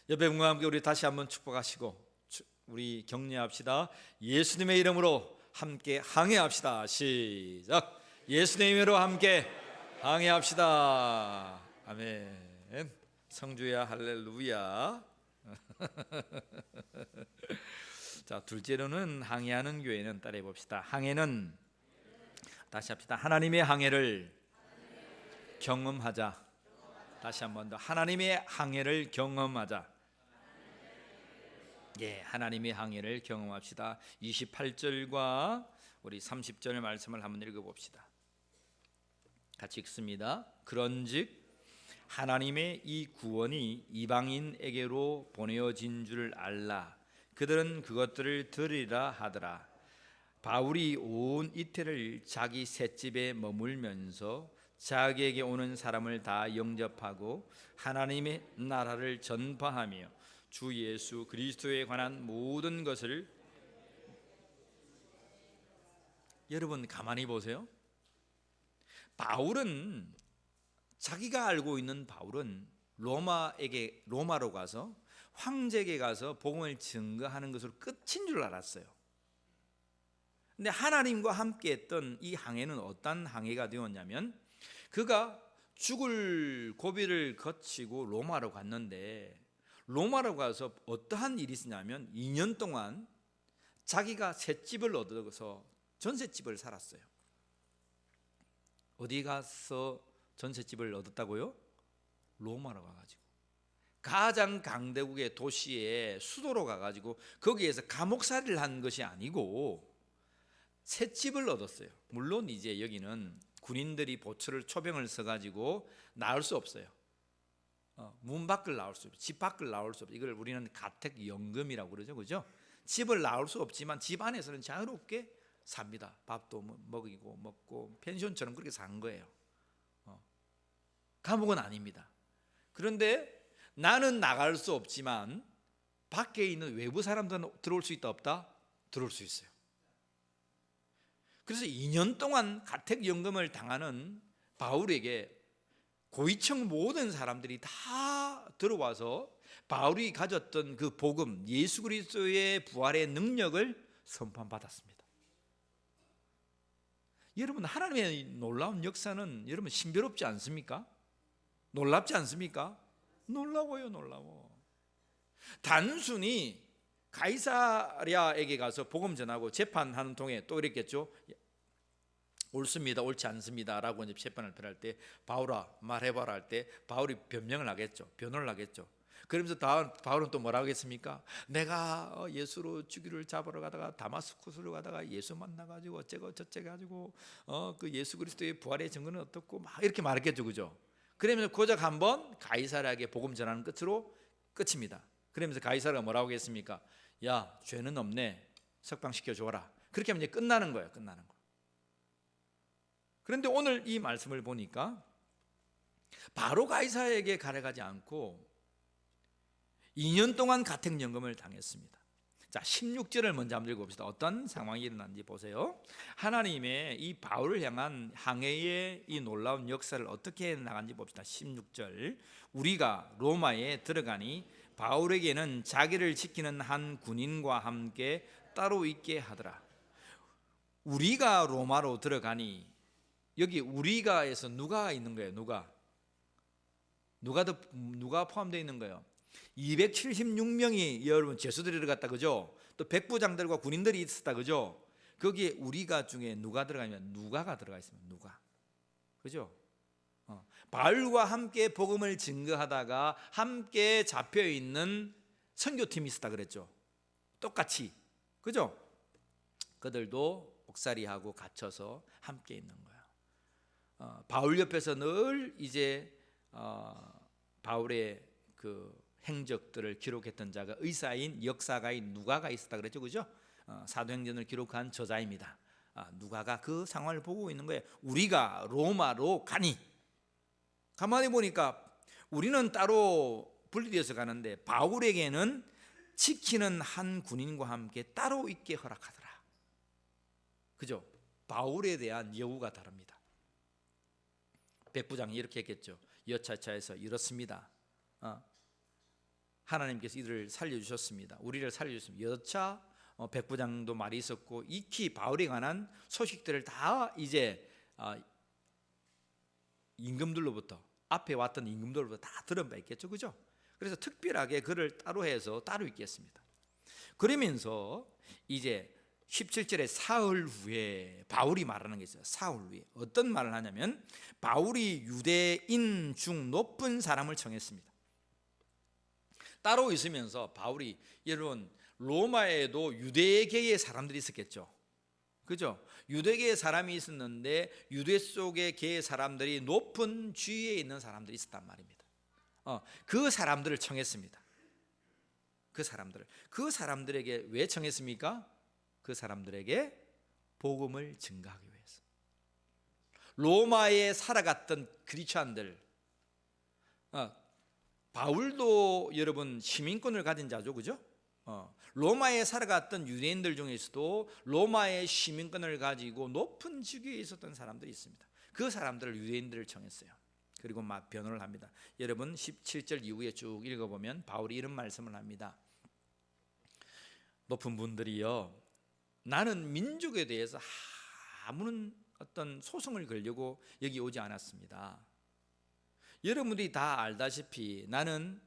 옆에 분과 함께 우리 다시 한번 축복하시고 우리 격려합시다. 예수님의 이름으로 함께 항해합시다. 시작. 예수님의 이름으로 함께 항해합시다. 아멘. 성주야 할렐루야. 자, 둘째로는 항해하는 교회는 따라해 봅시다. 항해는, 다시 합시다. 하나님의 항해를 경험하자. 다시 한 번 더. 하나님의 항해를 경험하자. 예, 하나님의 항해를 경험합시다. 28절과 우리 30절 말씀을 한번 읽어봅시다. 같이 읽습니다. 그런즉 하나님의 이 구원이 이방인에게로 보내어진 줄 알라. 그들은 그것들을 들으리라 하더라. 바울이 온 이태를 자기 셋집에 머물면서 자기에게 오는 사람을 다 영접하고 하나님의 나라를 전파하며 주 예수 그리스도에 관한 모든 것을, 여러분 가만히 보세요. 바울은, 자기가 알고 있는 바울은 로마로 가서 황제에게 가서 복음을 증거하는 것으로 끝인 줄 알았어요. 근데 하나님과 함께 했던 이 항해는 어떤 항해가 되었냐면, 그가 죽을 고비를 거치고 로마로 갔는데, 로마로 가서 어떠한 일이 있었냐면 2년 동안 자기가 셋집을 얻어서 전셋집을 살았어요. 어디 가서 전셋집을 얻었다고요? 로마로 가가지고 가장 강대국의 도시의 수도로 가가지고 거기에서 감옥살이를 한 것이 아니고 셋집을 얻었어요. 물론 이제 여기는 군인들이 보초를 초병을 써가지고 나올 수 없어요. 문 밖을 나올 수 없어요. 집 밖을 나올 수 없어요. 이걸 우리는 가택연금이라고 그러죠, 그죠? 집을 나올 수 없지만 집 안에서는 자유롭게 삽니다. 밥도 먹이고 먹고 펜션처럼 그렇게 산 거예요. 감옥은 아닙니다. 그런데 나는 나갈 수 없지만 밖에 있는 외부 사람들은 들어올 수 있다 없다? 들어올 수 있어요. 그래서 2년 동안 가택연금을 당하는 바울에게 고위층 모든 사람들이 다 들어와서 바울이 가졌던 그 복음, 예수 그리스도의 부활의 능력을 선포받았습니다. 여러분, 하나님의 놀라운 역사는 여러분 신비롭지 않습니까? 놀랍지 않습니까? 놀라워요, 놀라워. 단순히 가이사랴에게 가서 복음 전하고 재판하는 통에 또 이랬겠죠. 옳습니다, 옳지 않습니다 라고 이제 재판을 펼할 때 바울아 말해봐라 할 때 바울이 변명을 하겠죠. 변호를 하겠죠. 그러면서 바울은 또 뭐라고 했습니까? 내가 예수로 주기를 잡으러 가다가 다마스쿠스로 가다가 예수 만나가지고 어째고 저째고 가지고 그 예수 그리스도의 부활의 증거는 어떻고 막 이렇게 말했겠죠, 그죠? 그러면서 고작 한번 가이사랴에게 복음 전하는 끝으로 끝입니다. 그러면서 가이사랴가 뭐라고 했습니까? 야, 죄는 없네, 석방시켜 줘라. 그렇게 하면 이제 끝나는 거예요, 끝나는 거. 그런데 오늘 이 말씀을 보니까 바로 가이사랴에게 가려가지 않고 2년 동안 가택연금을 당했습니다. 자, 16절을 먼저 한번 읽어봅시다. 어떤 상황이 일어났는지 보세요. 하나님의 이 바울을 향한 항해의 이 놀라운 역사를 어떻게 나간지 봅시다. 16절, 우리가 로마에 들어가니 바울에게는 자기를 지키는 한 군인과 함께 따로 있게 하더라. 우리가 로마로 들어가니, 여기 우리가에서 누가 있는 거예요? 누가 포함되어 있는 거예요? 276명이 여러분 죄수들이 들어갔다, 그죠? 또 백부장들과 군인들이 있었다, 그죠? 거기에 우리가 중에 누가 들어가냐면 누가가 들어가 있습니다. 누가, 그죠? 바울과 함께 복음을 증거하다가 함께 잡혀 있는 선교팀이 있었다 그랬죠. 똑같이, 그죠? 그들도 옥살이하고 갇혀서 함께 있는 거예요. 바울 옆에서 늘 이제 바울의 그 행적들을 기록했던 자가 의사인 역사가인 누가가 있었다 그랬죠, 그죠? 사도행전을 기록한 저자입니다. 누가가 그 상황을 보고 있는 거예요. 우리가 로마로 가니, 가만히 보니까 우리는 따로 분리되어서 가는데 바울에게는 지키는 한 군인과 함께 따로 있게 허락하더라, 그죠? 바울에 대한 여우가 다릅니다. 백부장이 이렇게 했겠죠. 여차차해서 이렇습니다. 하나님께서 이들을 살려주셨습니다. 우리를 살려주셨습니다. 여차 백부장도 말이 있었고, 익히 바울에 관한 소식들을 다 이제 임금들로부터, 앞에 왔던 임금들로부터 다 들은 바 있겠죠, 그죠? 그래서 특별하게 그를 따로 해서 따로 있겠습니다. 그러면서 이제 17절에 사흘 후에 바울이 말하는 게 있어요. 사흘 후에 어떤 말을 하냐면, 바울이 유대인 중 높은 사람을 청했습니다. 따로 있으면서 바울이, 여러분 로마에도 유대계의 사람들이 있었겠죠, 그죠? 유대계의 사람이 있었는데 유대 속의 계의 사람들이 높은 지위에 있는 사람들이 있었단 말입니다. 그 사람들을 청했습니다. 그 사람들에게 왜 청했습니까? 그 사람들에게 복음을 증거하기 위해서. 로마에 살아갔던 크리스천들, 바울도 여러분 시민권을 가진 자죠, 그죠? 로마에 살아갔던 유대인들 중에서도 로마의 시민권을 가지고 높은 직위에 있었던 사람들이 있습니다. 그 사람들을, 유대인들을 청했어요. 그리고 막 변호를 합니다. 여러분 17절 이후에 쭉 읽어보면 바울이 이런 말씀을 합니다. 높은 분들이요, 나는 민족에 대해서 아무런 어떤 소송을 걸려고 여기 오지 않았습니다. 여러분들이 다 알다시피 나는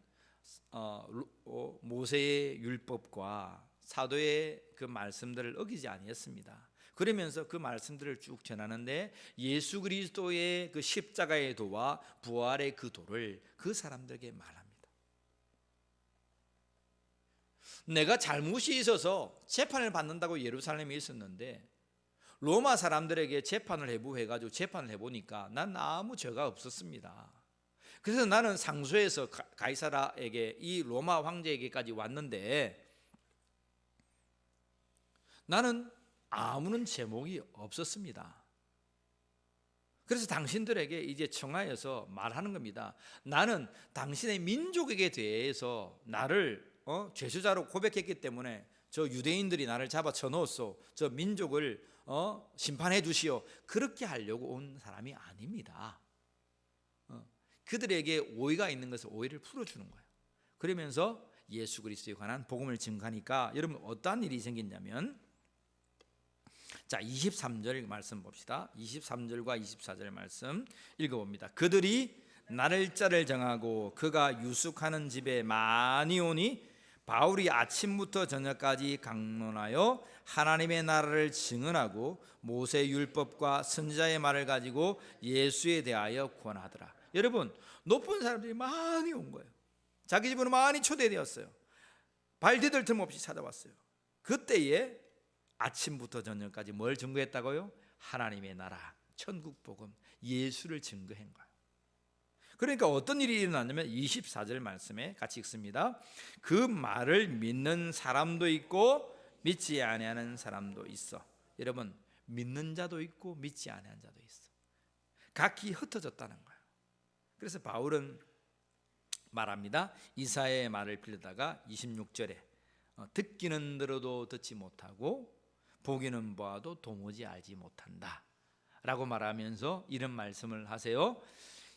모세의 율법과 사도의 그 말씀들을 어기지 아니했습니다. 그러면서 그 말씀들을 쭉 전하는데 예수 그리스도의 그 십자가의 도와 부활의 그 도를 그 사람들에게 말합니다. 내가 잘못이 있어서 재판을 받는다고 예루살렘에 있었는데 로마 사람들에게 재판을 해가지고 재판을 해보니까 난 아무 죄가 없었습니다. 그래서 나는 상소해서 가이사라에게, 이 로마 황제에게까지 왔는데 나는 아무런 제목이 없었습니다. 그래서 당신들에게 이제 청하여서 말하는 겁니다. 나는 당신의 민족에게 대해서 나를 죄수자로 고백했기 때문에 저 유대인들이 나를 잡아 쳐넣었소. 저 민족을 심판해 주시오. 그렇게 하려고 온 사람이 아닙니다. 그들에게 오해가 있는 것을 오해를 풀어주는 거예요. 그러면서 예수 그리스도에 관한 복음을 증거하니까 여러분 어떠한 일이 생겼냐면, 자 23절 말씀 봅시다. 23절과 24절 말씀 읽어봅니다. 그들이 날짜를 정하고 그가 유숙하는 집에 많이 오니 바울이 아침부터 저녁까지 강론하여 하나님의 나라를 증언하고 모세 율법과 선지자의 말을 가지고 예수에 대하여 권하더라. 여러분 높은 사람들이 많이 온 거예요. 자기 집으로 많이 초대되었어요. 발 디딜 틈 없이 찾아왔어요. 그때에 아침부터 저녁까지 뭘 증거했다고요? 하나님의 나라, 천국 복음, 예수를 증거한 거예요. 그러니까 어떤 일이 일어났냐면 24절 말씀에 같이 읽습니다. 그 말을 믿는 사람도 있고 믿지 아니하는 사람도 있어. 여러분, 믿는 자도 있고 믿지 아니하는 자도 있어. 각기 흩어졌다는 거예요. 그래서 바울은 말합니다. 이사야의 말을 빌려다가 26절에 듣기는 들어도 듣지 못하고 보기는 보아도 도무지 알지 못한다 라고 말하면서 이런 말씀을 하세요.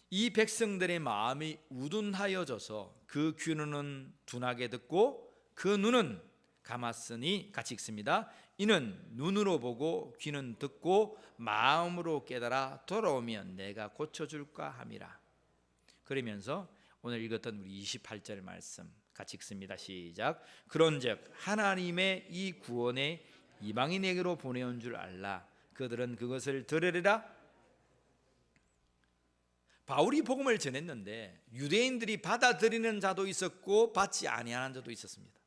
이 백성들의 마음이 우둔하여져서 그 귀는 둔하게 듣고 그 눈은 감았으니, 같이 읽습니다. 이는 눈으로 보고 귀는 듣고 마음으로 깨달아 돌아오면 내가 고쳐줄까 함이라. 그러면서 오늘 읽었던 우리 28절 말씀 같이 읽습니다. 시작. 그런즉 하나님의 이 구원에 이방인에게로 보내온 줄 알라. 그들은 그것을 들으리라. 바울이 복음을 전했는데 유대인들이 받아들이는 자도 있었고 받지 아니하는 자도 있었습니다.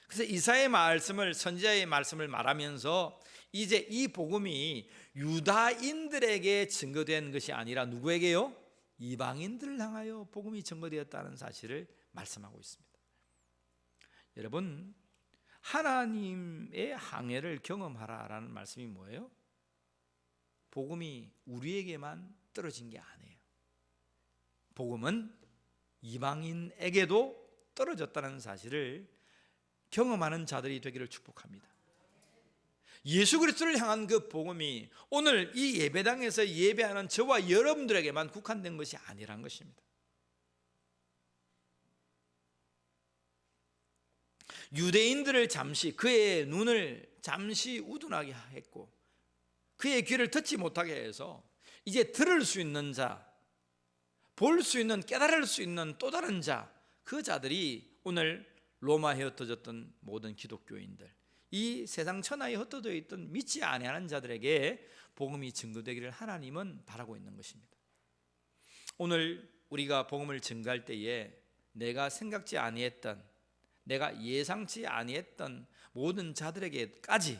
그래서 이사야의 말씀을, 선지자의 말씀을 말하면서 이제 이 복음이 유다인들에게 증거된 것이 아니라 누구에게요? 이방인들을 향하여 복음이 증거되었다는 사실을 말씀하고 있습니다. 여러분, 하나님의 항해를 경험하라라는 말씀이 뭐예요? 복음이 우리에게만 떨어진 게 아니에요. 복음은 이방인에게도 떨어졌다는 사실을 경험하는 자들이 되기를 축복합니다. 예수 그리스도를 향한 그 복음이 오늘 이 예배당에서 예배하는 저와 여러분들에게만 국한된 것이 아니란 것입니다. 유대인들을 잠시, 그의 눈을 잠시 우둔하게 했고 그의 귀를 듣지 못하게 해서 이제 들을 수 있는 자, 볼 수 있는, 깨달을 수 있는 또 다른 자, 그 자들이 오늘 로마에 흩어졌던 모든 기독교인들, 이 세상 천하에 흩어져 있던 믿지 아니하는 자들에게 복음이 증거되기를 하나님은 바라고 있는 것입니다. 오늘 우리가 복음을 증거할 때에 내가 생각지 아니했던, 내가 예상치 아니했던 모든 자들에게까지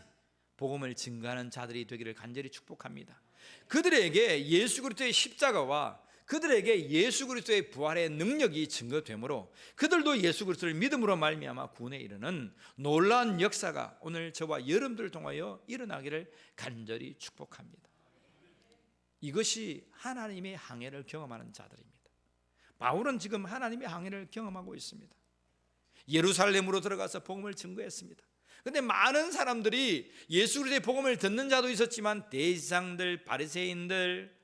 복음을 증거하는 자들이 되기를 간절히 축복합니다. 그들에게 예수 그리스도의 십자가와 그들에게 예수 그리스도의 부활의 능력이 증거되므로 그들도 예수 그리스도를 믿음으로 말미암아 구원에 이르는 놀라운 역사가 오늘 저와 여러분들을 통하여 일어나기를 간절히 축복합니다. 이것이 하나님의 항해를 경험하는 자들입니다. 바울은 지금 하나님의 항해를 경험하고 있습니다. 예루살렘으로 들어가서 복음을 증거했습니다. 그런데 많은 사람들이 예수 그리스도의 복음을 듣는 자도 있었지만 대지상들, 바리새인들,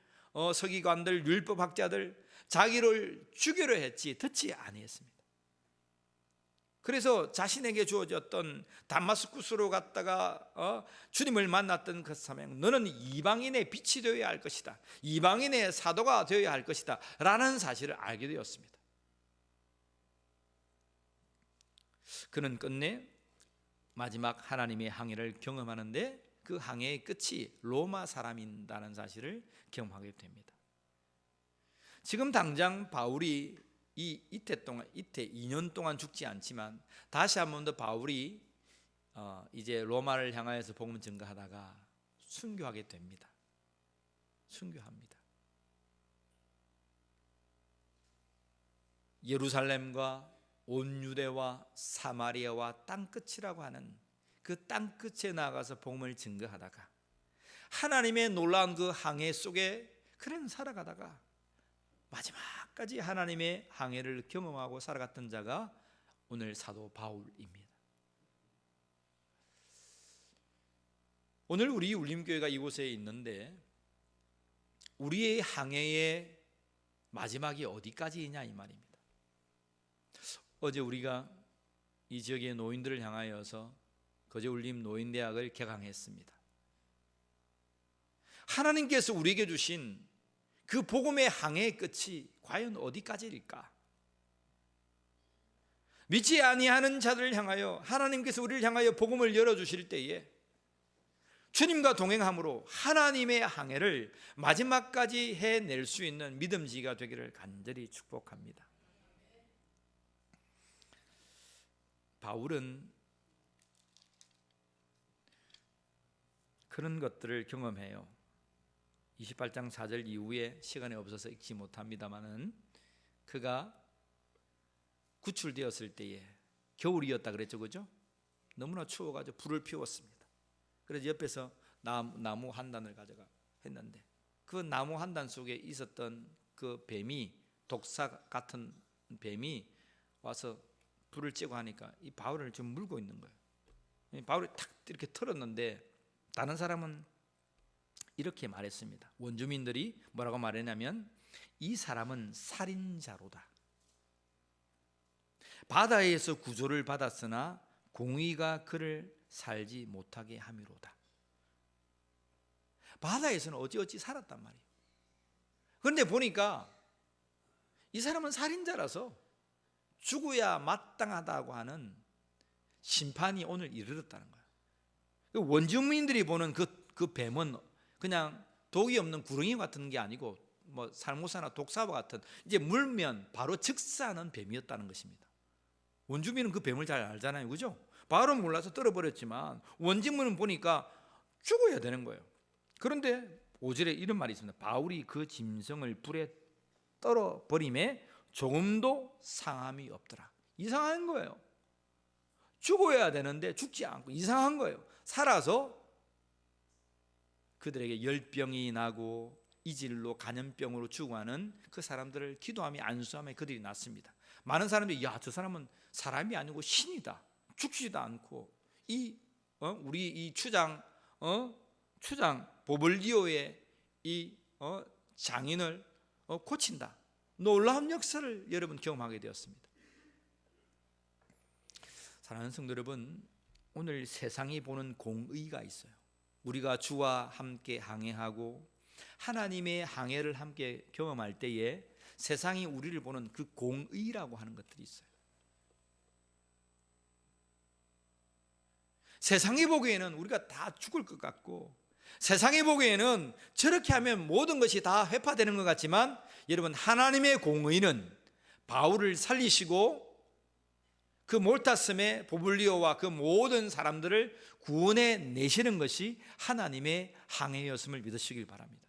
서기관들, 율법학자들 자기를 죽이려 했지 듣지 아니했습니다. 그래서 자신에게 주어졌던 다마스쿠스로 갔다가 주님을 만났던 그 사명, 너는 이방인의 빛이 되어야 할 것이다, 이방인의 사도가 되어야 할 것이다 라는 사실을 알게 되었습니다. 그는 끝내 마지막 하나님의 항해를 경험하는데 그 항해의 끝이 로마 사람이라는 사실을 경험하게 됩니다. 지금 당장 바울이 이태 2년 동안 죽지 않지만 다시 한 번 더 바울이 이제 로마를 향하여서 복음 증거하다가 순교하게 됩니다. 순교합니다. 예루살렘과 온 유대와 사마리아와 땅끝이라고 하는 그 땅끝에 나가서 복음을 증거하다가 하나님의 놀라운 그 항해 속에 그런 살아가다가 마지막까지 하나님의 항해를 경험하고 살아갔던 자가 오늘 사도 바울입니다. 오늘 우리 울림교회가 이곳에 있는데 우리의 항해의 마지막이 어디까지이냐 이 말입니다. 어제 우리가 이 지역의 노인들을 향하여서 거제울림 노인대학을 개강했습니다. 하나님께서 우리에게 주신 그 복음의 항해의 끝이 과연 어디까지일까? 믿지 아니하는 자들을 향하여 하나님께서 우리를 향하여 복음을 열어주실 때에 주님과 동행함으로 하나님의 항해를 마지막까지 해낼 수 있는 믿음지기가 되기를 간절히 축복합니다. 바울은 그런 것들을 경험해요. 28장 4절 이후에 시간이 없어서 읽지 못합니다마는 그가 구출되었을 때에 겨울이었다 그랬죠, 그죠? 너무나 추워가지고 불을 피웠습니다. 그래서 옆에서 나무 한 단을 가져가 했는데 그 나무 한 단 속에 있었던 그 뱀이, 독사 같은 뱀이 와서 불을 쬐고 하니까 이 바울을 좀 물고 있는 거예요. 바울이 탁 이렇게 털었는데 다른 사람은 이렇게 말했습니다. 원주민들이 뭐라고 말했냐면 이 사람은 살인자로다. 바다에서 구조를 받았으나 공의가 그를 살지 못하게 함이로다. 바다에서는 어찌어찌 살았단 말이에요. 그런데 보니까 이 사람은 살인자라서 죽어야 마땅하다고 하는 심판이 오늘 이르렀다는 거예요. 원주민들이 보는 그 뱀은 그냥 독이 없는 구렁이 같은 게 아니고 뭐 살모사나 독사와 같은 이제 물면 바로 즉사하는 뱀이었다는 것입니다. 원주민은 그 뱀을 잘 알잖아요, 그죠? 바울은 몰라서 떨어버렸지만 원주민은 보니까 죽어야 되는 거예요. 그런데 5절에 이런 말이 있습니다. 바울이 그 짐승을 불에 떨어버림에 조금도 상함이 없더라. 이상한 거예요. 죽어야 되는데 죽지 않고 이상한 거예요. 살아서 그들에게 열병이 나고 이질로 간염병으로 죽어가는 그 사람들을 기도하며 안수하며 그들이 낫습니다. 많은 사람들이 야, 저 사람은 사람이 아니고 신이다. 죽지도 않고 우리 이 추장 보볼디오의 이 장인을 고친다. 놀라운 역사를 여러분 경험하게 되었습니다. 사랑하는 성도 여러분, 오늘 세상이 보는 공의가 있어요. 우리가 주와 함께 항해하고 하나님의 항해를 함께 경험할 때에 세상이 우리를 보는 그 공의라고 하는 것들이 있어요. 세상이 보기에는 우리가 다 죽을 것 같고 세상이 보기에는 저렇게 하면 모든 것이 다 회파되는 것 같지만 여러분, 하나님의 공의는 바울을 살리시고 그 몰타섬의 보블리오와 그 모든 사람들을 구원해 내시는 것이 하나님의 항해였음을 믿으시길 바랍니다.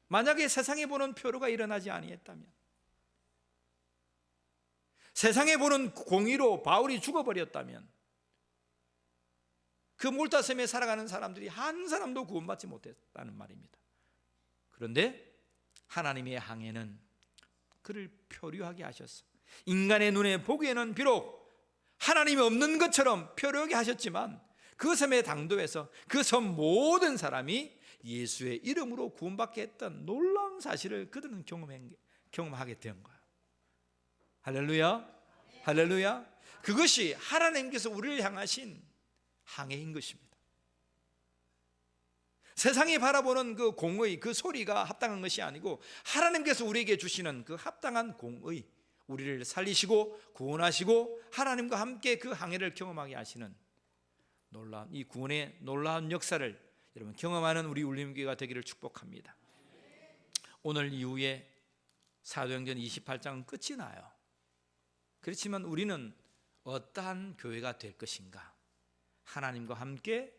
만약에 세상에 보는 표류가 일어나지 아니했다면, 세상에 보는 공의로 바울이 죽어버렸다면 그 몰타섬에 살아가는 사람들이 한 사람도 구원받지 못했다는 말입니다. 그런데 하나님의 항해는 그를 표류하게 하셨어. 인간의 눈에 보기에는 비록 하나님이 없는 것처럼 표류하게 하셨지만 그 섬의 당도에서 그 섬 모든 사람이 예수의 이름으로 구원받게 했던 놀라운 사실을 그들은 경험하게 된 거예요. 할렐루야, 할렐루야. 그것이 하나님께서 우리를 향하신 항해인 것입니다. 세상이 바라보는 그 공의, 그 소리가 합당한 것이 아니고 하나님께서 우리에게 주시는 그 합당한 공의, 우리를 살리시고 구원하시고 하나님과 함께 그 항해를 경험하게 하시는 놀라운 이 구원의 놀라운 역사를 여러분 경험하는 우리 울림교회가 되기를 축복합니다. 오늘 이후에 사도행전 28장은 끝이 나요. 그렇지만 우리는 어떠한 교회가 될 것인가? 하나님과 함께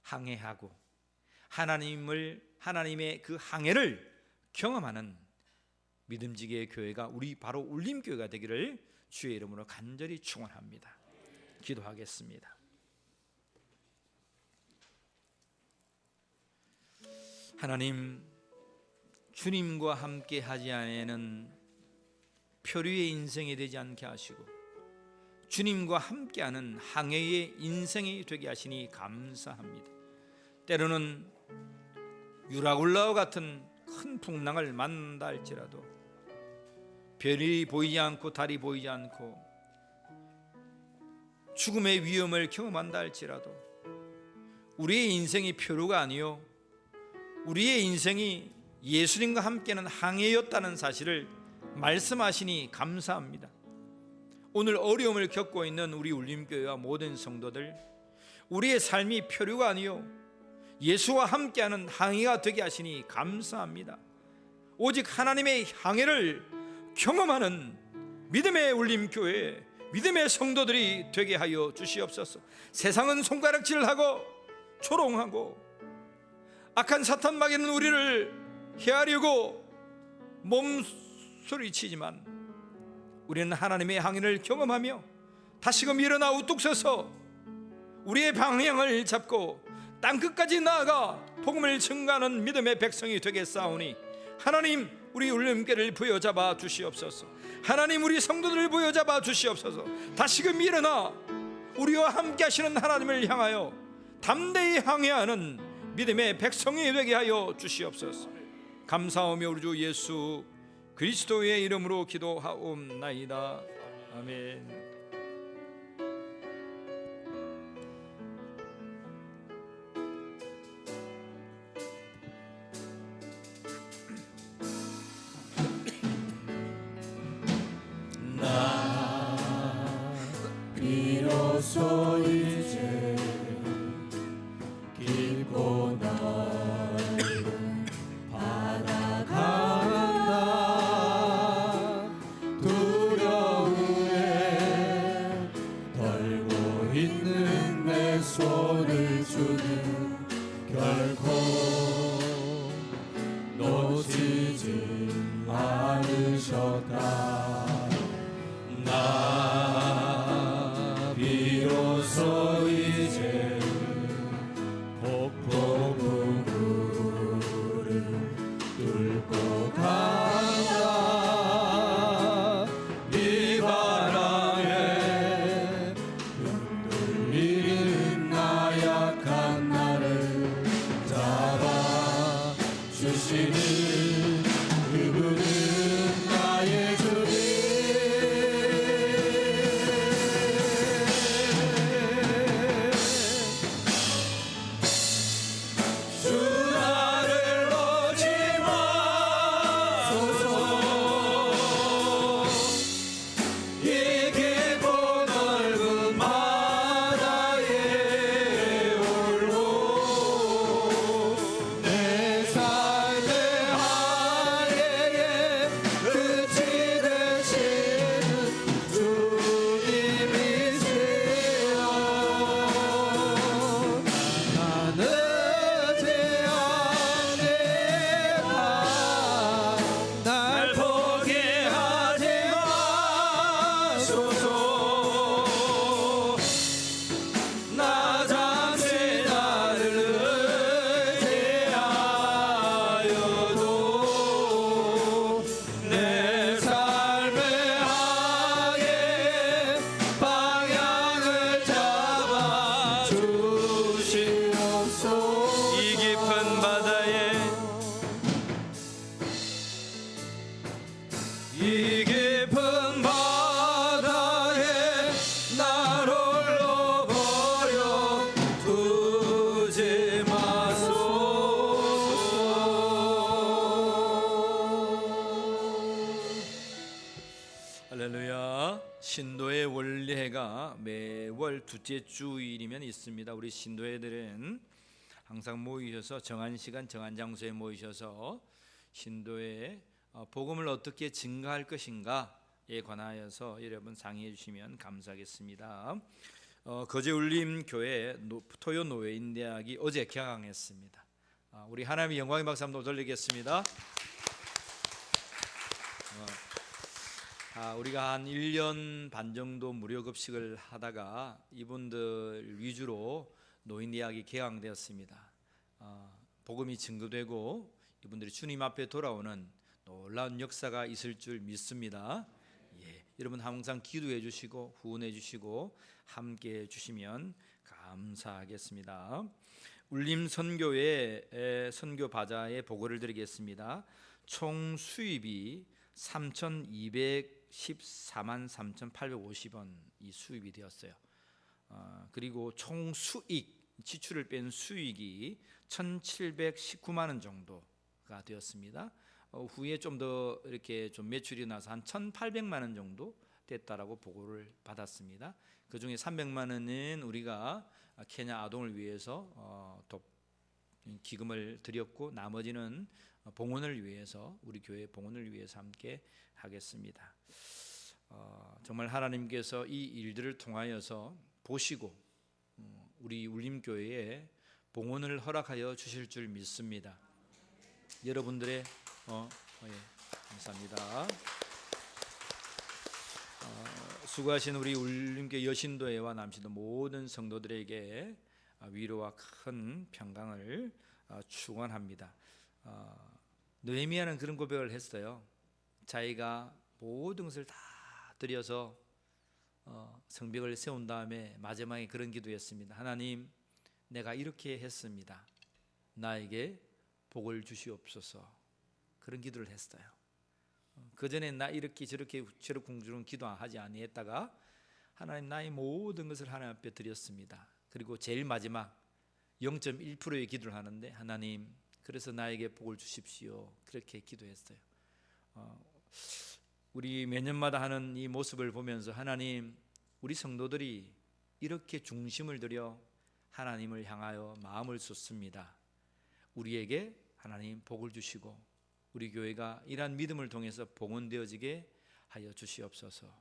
항해하고 하나님의 그 항해를 경험하는 믿음지기의 교회가 우리 바로 울림교회가 되기를 주의 이름으로 간절히 축원합니다. 기도하겠습니다. 하나님, 주님과 함께 하지 않으면 표류의 인생이 되지 않게 하시고 주님과 함께하는 항해의 인생이 되게 하시니 감사합니다. 때로는 유라굴라와 같은 큰 풍랑을 만난다 할지라도 별이 보이지 않고 달이 보이지 않고 죽음의 위험을 경험한다 할지라도 우리의 인생이 표류가 아니요 우리의 인생이 예수님과 함께하는 항해였다는 사실을 말씀하시니 감사합니다. 오늘 어려움을 겪고 있는 우리 울림교회와 모든 성도들, 우리의 삶이 표류가 아니요 예수와 함께하는 항해가 되게 하시니 감사합니다. 오직 하나님의 항해를 경험하는 믿음의 울림 교회, 믿음의 성도들이 되게 하여 주시옵소서. 세상은 손가락질하고 조롱하고 악한 사탄 마귀는 우리를 헤아리고 몸소리치지만 우리는 하나님의 항인을 경험하며 다시금 일어나 우뚝 서서 우리의 방향을 잡고 땅끝까지 나아가 복음을 증가하는 믿음의 백성이 되겠사오니 하나님, 우리 울림교회를 부여잡아 주시옵소서. 하나님, 우리 성도들을 부여잡아 주시옵소서. 다시금 일어나 우리와 함께 하시는 하나님을 향하여 담대히 항해하는 믿음의 백성이 되게 하여 주시옵소서. 감사하며 우리 주 예수 그리스도의 이름으로 기도하옵나이다. 아멘. 비로소 이제 깊고 넓은 바다 간다. 두려움에 떨고 있는 내 손을 주는 결코 놓치지 않으셨다. 나 비로소 이제 폭포구를 뚫고 간다. 비바람에 흔들리는 나약한 나를 잡아 주시는 그분은 나의 주님. 이 깊은 바다에 날 홀로 버려 두지 마소서. 할렐루야. 신도의 원례가 매월 둘째 주일이면 있습니다. 우리 신도회들은 항상 모이셔서 정한 시간 정한 장소에 모이셔서 신도의 복음을 어떻게 증가할 것인가에 관하여서 여러분 상의해 주시면 감사하겠습니다. 거제울림교회 토요 노예인대학이 어제 개강했습니다. 우리 하나님의 영광의 박수 한번 돌리겠습니다. 우리가 한 1년 반 정도 무료급식을 하다가 이분들 위주로 노인대학이 개강되었습니다. 복음이 증거되고 이분들이 주님 앞에 돌아오는 놀라운 역사가 있을 줄 믿습니다. 여러분 항상 기도해 주시고 후원해 주시고 함께 해 주시면 감사하겠습니다. 울림 선교회 선교 바자에 보고를 드리겠습니다. 총 수입이 3,214만 3,850원이 수입이 되었어요. 그리고 총 수익, 지출을 뺀 수익이 1,719만 원 정도가 되었습니다. 후에 좀 더 이렇게 좀 매출이 나서 한 1,800만 원 정도 됐다라고 보고를 받았습니다. 그 중에 300만 원은 우리가 케냐 아동을 위해서 기금을 드렸고 나머지는 봉헌을 위해서 우리 교회 봉헌을 위해서 함께 하겠습니다. 정말 하나님께서 이 일들을 통하여서 보시고 우리 울림교회에 봉헌을 허락하여 주실 줄 믿습니다. 여러분들의 예, 감사합니다. 수고하신 우리 울림교회 여신도회와 남신도 모든 성도들에게 위로와 큰 평강을 축원합니다. 느헤미야는 그런 고백을 했어요. 자기가 모든 것을 다 드려서 성벽을 세운 다음에 마지막에 그런 기도했습니다. 하나님, 내가 이렇게 했습니다. 나에게 복을 주시옵소서. 그런 기도를 했어요. 그 전에 나 이렇게 저렇게 궁주는 기도하지 아니했다가 하나님, 나의 모든 것을 하나님 앞에 드렸습니다. 그리고 제일 마지막 0.1%의 기도를 하는데, 하나님, 그래서 나에게 복을 주십시오. 그렇게 기도했어요. 우리 매년마다 하는 이 모습을 보면서 하나님, 우리 성도들이 이렇게 중심을 들여 하나님을 향하여 마음을 쏟습니다. 우리에게 하나님 복을 주시고 우리 교회가 이러한 믿음을 통해서 봉헌되어지게 하여 주시옵소서.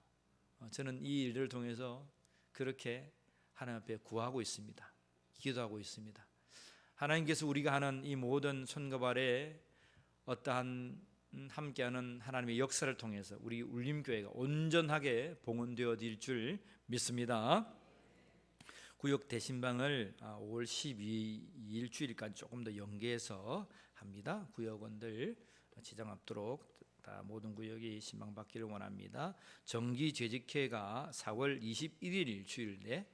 저는 이 일들을 통해서 그렇게 하나님 앞에 구하고 있습니다. 기도하고 있습니다. 하나님께서 우리가 하는 이 모든 손과 발에 어떠한 함께하는 하나님의 역사를 통해서 우리 울림교회가 온전하게 봉헌되어질 줄 믿습니다. 구역 대신방을 5월 12일 주일까지 조금 더 연계해서 합니다. 구역원들 지정 앞도록 다 모든 구역이 신방받기를 원합니다. 정기 재직회가 4월 21일 주일 내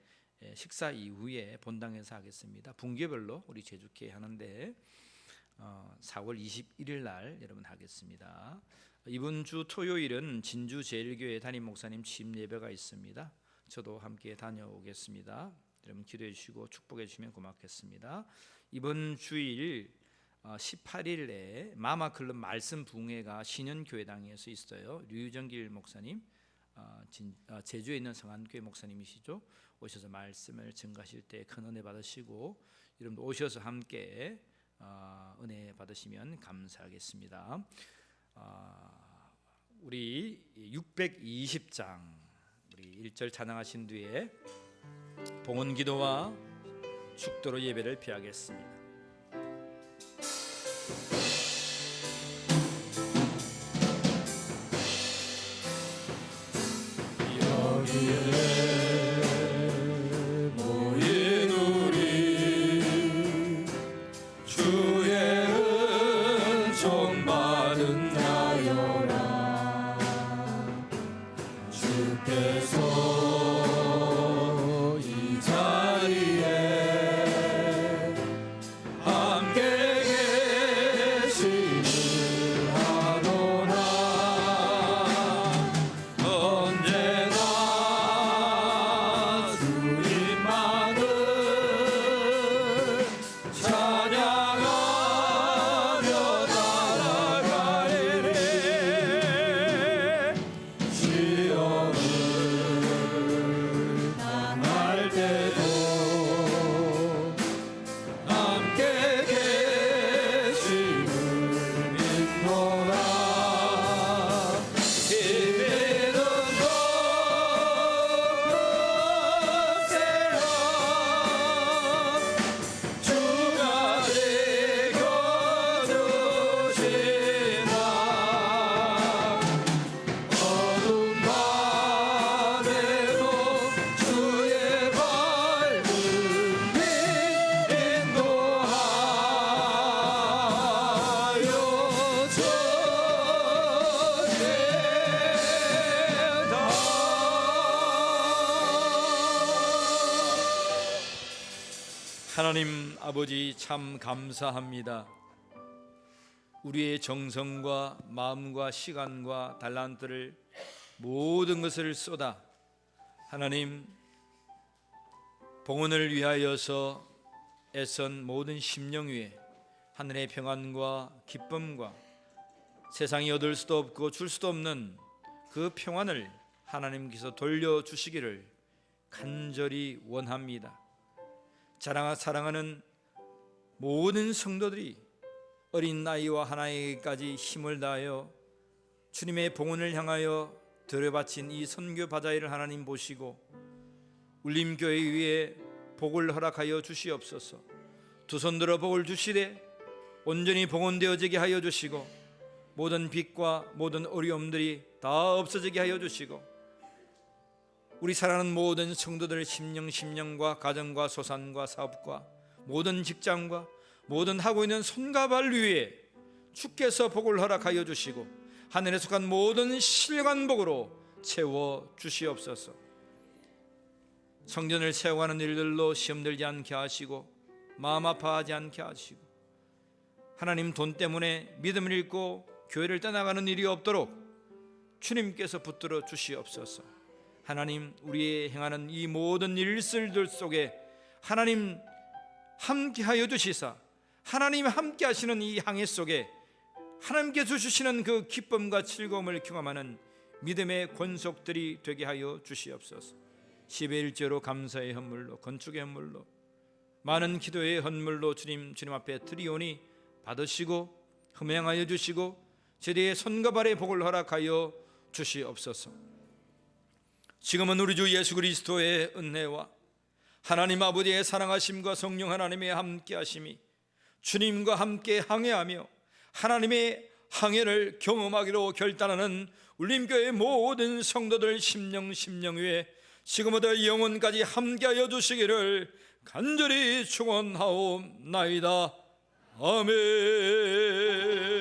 식사 이후에 본당에서 하겠습니다. 분기별로 우리 재직회 하는데 4월 21일 날 여러분 하겠습니다. 이번 주 토요일은 진주 제일교회 담임 목사님 취임 예배가 있습니다. 저도 함께 다녀오겠습니다. 여러분 기도해 주시고 축복해 주시면 고맙겠습니다. 이번 주일 18일에 마마클럽 말씀 붕회가 신현교회당에서 있어요. 류정길 목사님, 제주에 있는 성안교회 목사님이시죠. 오셔서 말씀을 증거하실 때 큰 은혜 받으시고 여러분도 오셔서 함께 은혜 받으시면 감사하겠습니다. 우리 620장 우리 1절 찬양하신 뒤에 봉헌기도와 축도로 예배를 피하겠습니다. 하나님 아버지 참 감사합니다. 우리의 정성과 마음과 시간과 달란트를 모든 것을 쏟아 하나님 봉헌을 위하여서 애선 모든 심령 위에 하늘의 평안과 기쁨과 세상이 얻을 수도 없고 줄 수도 없는 그 평안을 하나님께서 돌려주시기를 간절히 원합니다. 사랑하는 모든 성도들이 어린 나이와 하나에게까지 힘을 다하여 주님의 봉헌을 향하여 들여바친 이 선교 바다를 하나님 보시고 울림교회 위에 복을 허락하여 주시옵소서. 두 손 들어 복을 주시되 온전히 복원되어지게 하여 주시고 모든 빚과 모든 어려움들이 다 없어지게 하여 주시고 우리 사랑하는 모든 성도들 심령과 가정과 소산과 사업과 모든 직장과 모든 하고 있는 손과 발 위에 주께서 복을 허락하여 주시고 하늘에 속한 모든 신령한 복으로 채워 주시옵소서. 성전을 채워가는 일들로 시험 들지 않게 하시고 마음 아파하지 않게 하시고 하나님 돈 때문에 믿음을 잃고 교회를 떠나가는 일이 없도록 주님께서 붙들어 주시옵소서. 하나님 우리의 행하는 이 모든 일들들 속에 하나님 함께하여 주시사 하나님 함께 하시는 이 항해 속에 하나님께서 주시는 그 기쁨과 즐거움을 경험하는 믿음의 권속들이 되게 하여 주시옵소서. 10의 1조로 감사의 헌물로 건축의 헌물로 많은 기도의 헌물로 주님 앞에 드리오니 받으시고 흠양하여 주시고 제대의 손과 발의 복을 허락하여 주시옵소서. 지금은 우리 주 예수 그리스도의 은혜와 하나님 아버지의 사랑하심과 성령 하나님의 함께하심이 주님과 함께 항해하며 하나님의 항해를 경험하기로 결단하는 울림교회 모든 성도들 심령 위에 지금부터 영원까지 함께하여 주시기를 간절히 축원하옵나이다. 아멘.